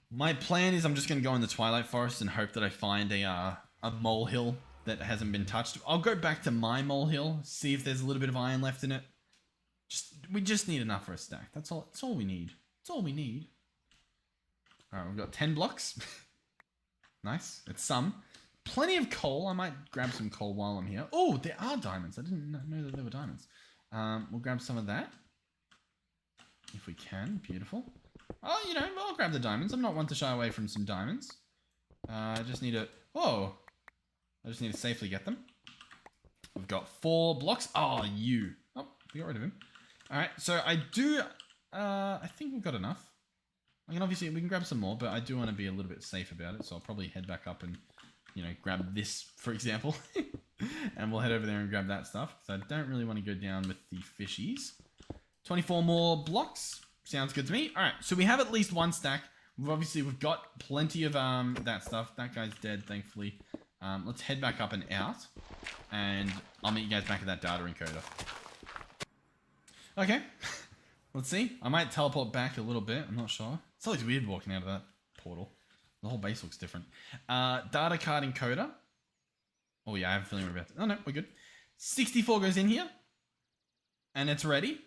Speaker 1: My plan is I'm just going to go in the Twilight Forest and hope that I find a molehill that hasn't been touched. I'll go back to my molehill, see if there's a little bit of iron left in it. We just need enough for a stack. That's all we need. That's all we need. Alright, we've got 10 blocks. Nice. It's some. Plenty of coal. I might grab some coal while I'm here. Oh, there are diamonds. I didn't know that there were diamonds. We'll grab some of that. If we can. Beautiful. Oh, you know, I'll grab the diamonds. I'm not one to shy away from some diamonds. I just need to... Whoa. I just need to safely get them. We've got 4 blocks. Oh, you. Oh, we got rid of him. Alright, so I do... I think we've got enough. I mean, obviously, we can grab some more, but I do want to be a little bit safe about it. So I'll probably head back up and, you know, grab this, for example. And we'll head over there and grab that stuff. Because I don't really want to go down with the fishies. 24 more blocks. Sounds good to me. All right, so we have at least 1 stack. We've got plenty of that stuff. That guy's dead, thankfully. Let's head back up and out. And I'll meet you guys back at that data encoder. Okay. Let's see. I might teleport back a little bit. I'm not sure. It's always weird walking out of that portal. The whole base looks different. Data card encoder. Oh yeah, I have a feeling we're about to... Oh no, we're good. 64 goes in here. And it's ready.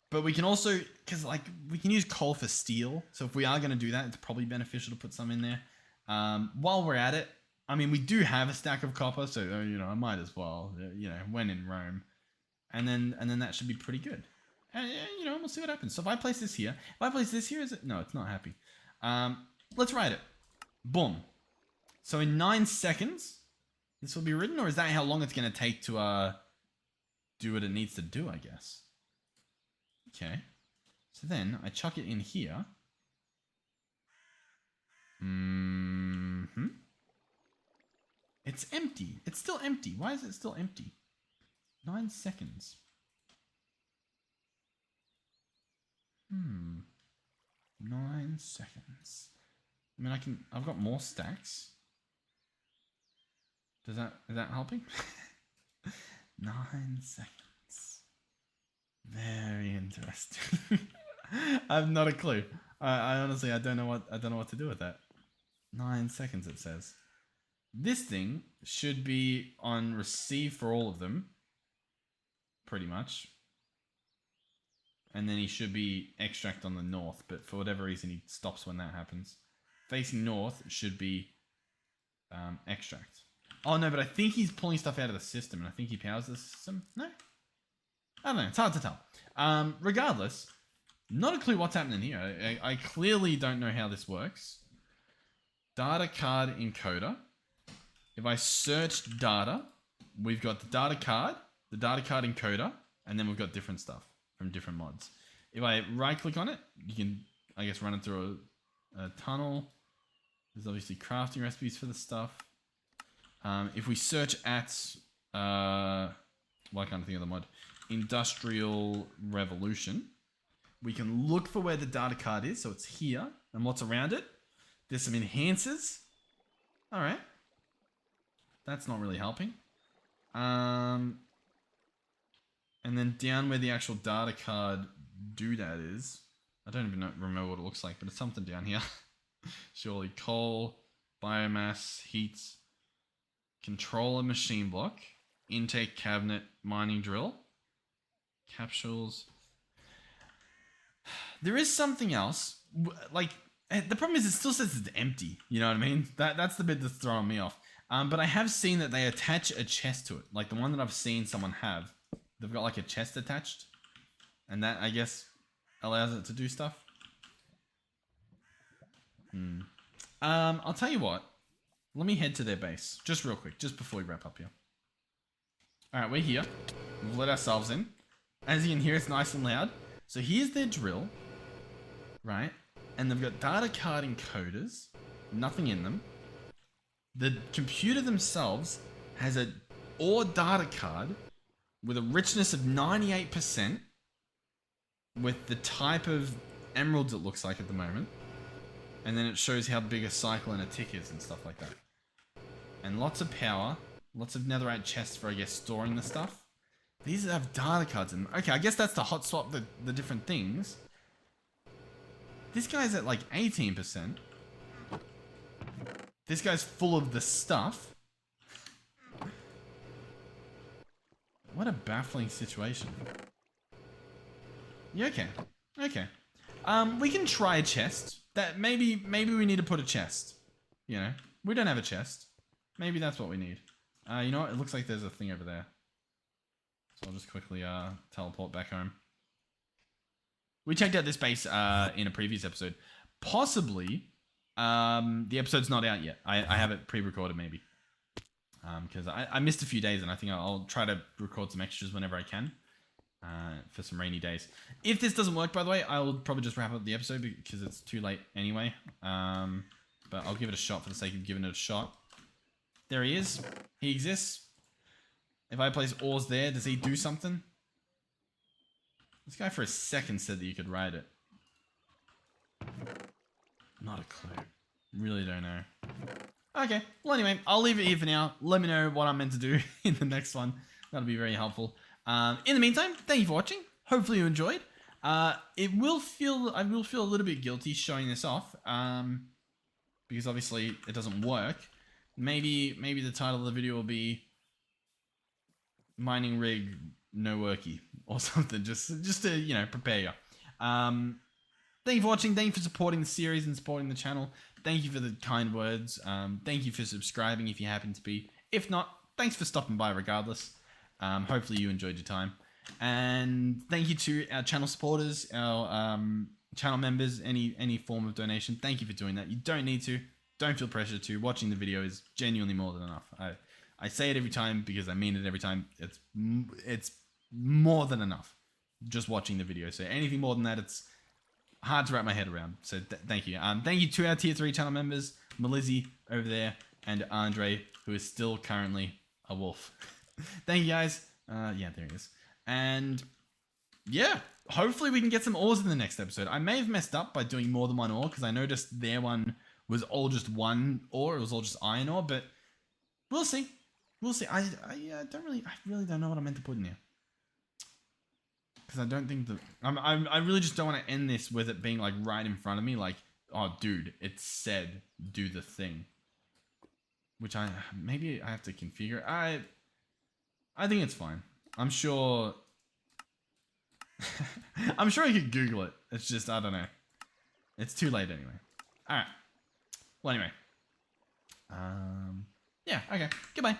Speaker 1: But we can also... Because like, we can use coal for steel. So if we are going to do that, it's probably beneficial to put some in there. While we're at it, I mean, we do have a stack of copper. So, you know, I might as well, you know, when in Rome. And then that should be pretty good. And, you know, we'll see what happens. So if I place this here, is it? No, it's not happy. Let's write it. Boom. So in 9 seconds, this will be written, or is that how long it's going to take to do what it needs to do, I guess? Okay. So then I chuck it in here. It's empty. It's still empty. Why is it still empty? 9 seconds. 9 seconds. I mean, I've got more stacks. Is that helping? 9 seconds. Very interesting. I have not a clue. I honestly, I don't know what to do with that. 9 seconds, it says. This thing should be on receive for all of them. Pretty much. And then he should be extract on the north, but for whatever reason he stops when that happens. Facing north should be extract. Oh no, but I think he's pulling stuff out of the system, and I think he powers the system. No? I don't know, it's hard to tell. Regardless, not a clue what's happening here. I clearly don't know how this works. Data card encoder. If I search data, we've got the data card encoder, and then we've got different stuff from different mods. If I right click on it, you can, I guess, run it through a tunnel. There's obviously crafting recipes for the stuff. If we search at, well, I can't think of the mod, Industrial Revolution, we can look for where the data card is. So it's here, and what's around it. There's some enhancers. All right. That's not really helping. And then down where the actual data card doodad is, I don't even remember what it looks like, but it's something down here. Surely coal, biomass, heat, controller machine block, intake cabinet, mining drill, capsules. There is something else. Like, the problem is it still says it's empty. You know what I mean? That's the bit that's throwing me off. But I have seen that they attach a chest to it. Like the one that I've seen someone have. They've got like a chest attached. And that, I guess, allows it to do stuff. I'll tell you what. Let me head to their base. Just real quick. Just before we wrap up here. Alright, we're here. We've let ourselves in. As you can hear, it's nice and loud. So here's their drill. Right? And they've got data card encoders. nothing in them. The computer themselves has a ore data card with a richness of 98%, with the type of emeralds it looks like at the moment. And then it shows how big a cycle and a tick is and stuff like that. And lots of power, lots of netherite chests for, I guess, storing the stuff. These have data cards in them. Okay, I guess that's to hot swap the different things. This guy's at like 18%. This guy's full of the stuff. What a baffling situation. Yeah, okay. Okay. We can try a chest. That maybe we need to put a chest. You know, we don't have a chest. Maybe that's what we need. You know what? It looks like there's a thing over there. So I'll just quickly teleport back home. We checked out this base in a previous episode. Possibly, the episode's not out yet. I have it pre-recorded maybe. Because I missed a few days, and I think I'll try to record some extras whenever I can. For some rainy days. If this doesn't work, by the way, I'll probably just wrap up the episode because it's too late anyway. But I'll give it a shot for the sake of giving it a shot. There he is. He exists. If I place ores there, does he do something? This guy for a second said that you could ride it. Not a clue. Really don't know. Okay. Well, anyway, I'll leave it here for now. Let me know what I'm meant to do in the next one. That'll be very helpful. In the meantime, thank you for watching. Hopefully you enjoyed. I will feel a little bit guilty showing this off, because obviously it doesn't work. Maybe the title of the video will be "Mining Rig No Worky" or something, just to, you know, prepare you. Thank you for watching. Thank you for supporting the series and supporting the channel. Thank you for the kind words. Thank you for subscribing if you happen to be. If not, thanks for stopping by regardless. Hopefully you enjoyed your time. And thank you to our channel supporters, our channel members, any form of donation. Thank you for doing that. You don't need to. Don't feel pressure to. Watching the video is genuinely more than enough. I say it every time because I mean it every time. It's more than enough just watching the video. So anything more than that, it's hard to wrap my head around. So thank you. Thank you to our tier 3 channel members, Melizzy over there, and Andre, who is still currently a wolf. Thank you guys. Yeah, there he is. And yeah, hopefully we can get some ores in the next episode. I may have messed up by doing more than one ore because I noticed their one was all just one ore. It was all just iron ore, but we'll see. We'll see. I really don't know what I meant to put in here. Because I don't think that I really just don't want to end this with it being like right in front of me, like, oh dude, it said do the thing. Which maybe I have to configure. I think it's fine. I'm sure I'm sure I could Google it. It's just, I don't know. It's too late anyway. Alright. Well, anyway. Yeah, okay. Goodbye.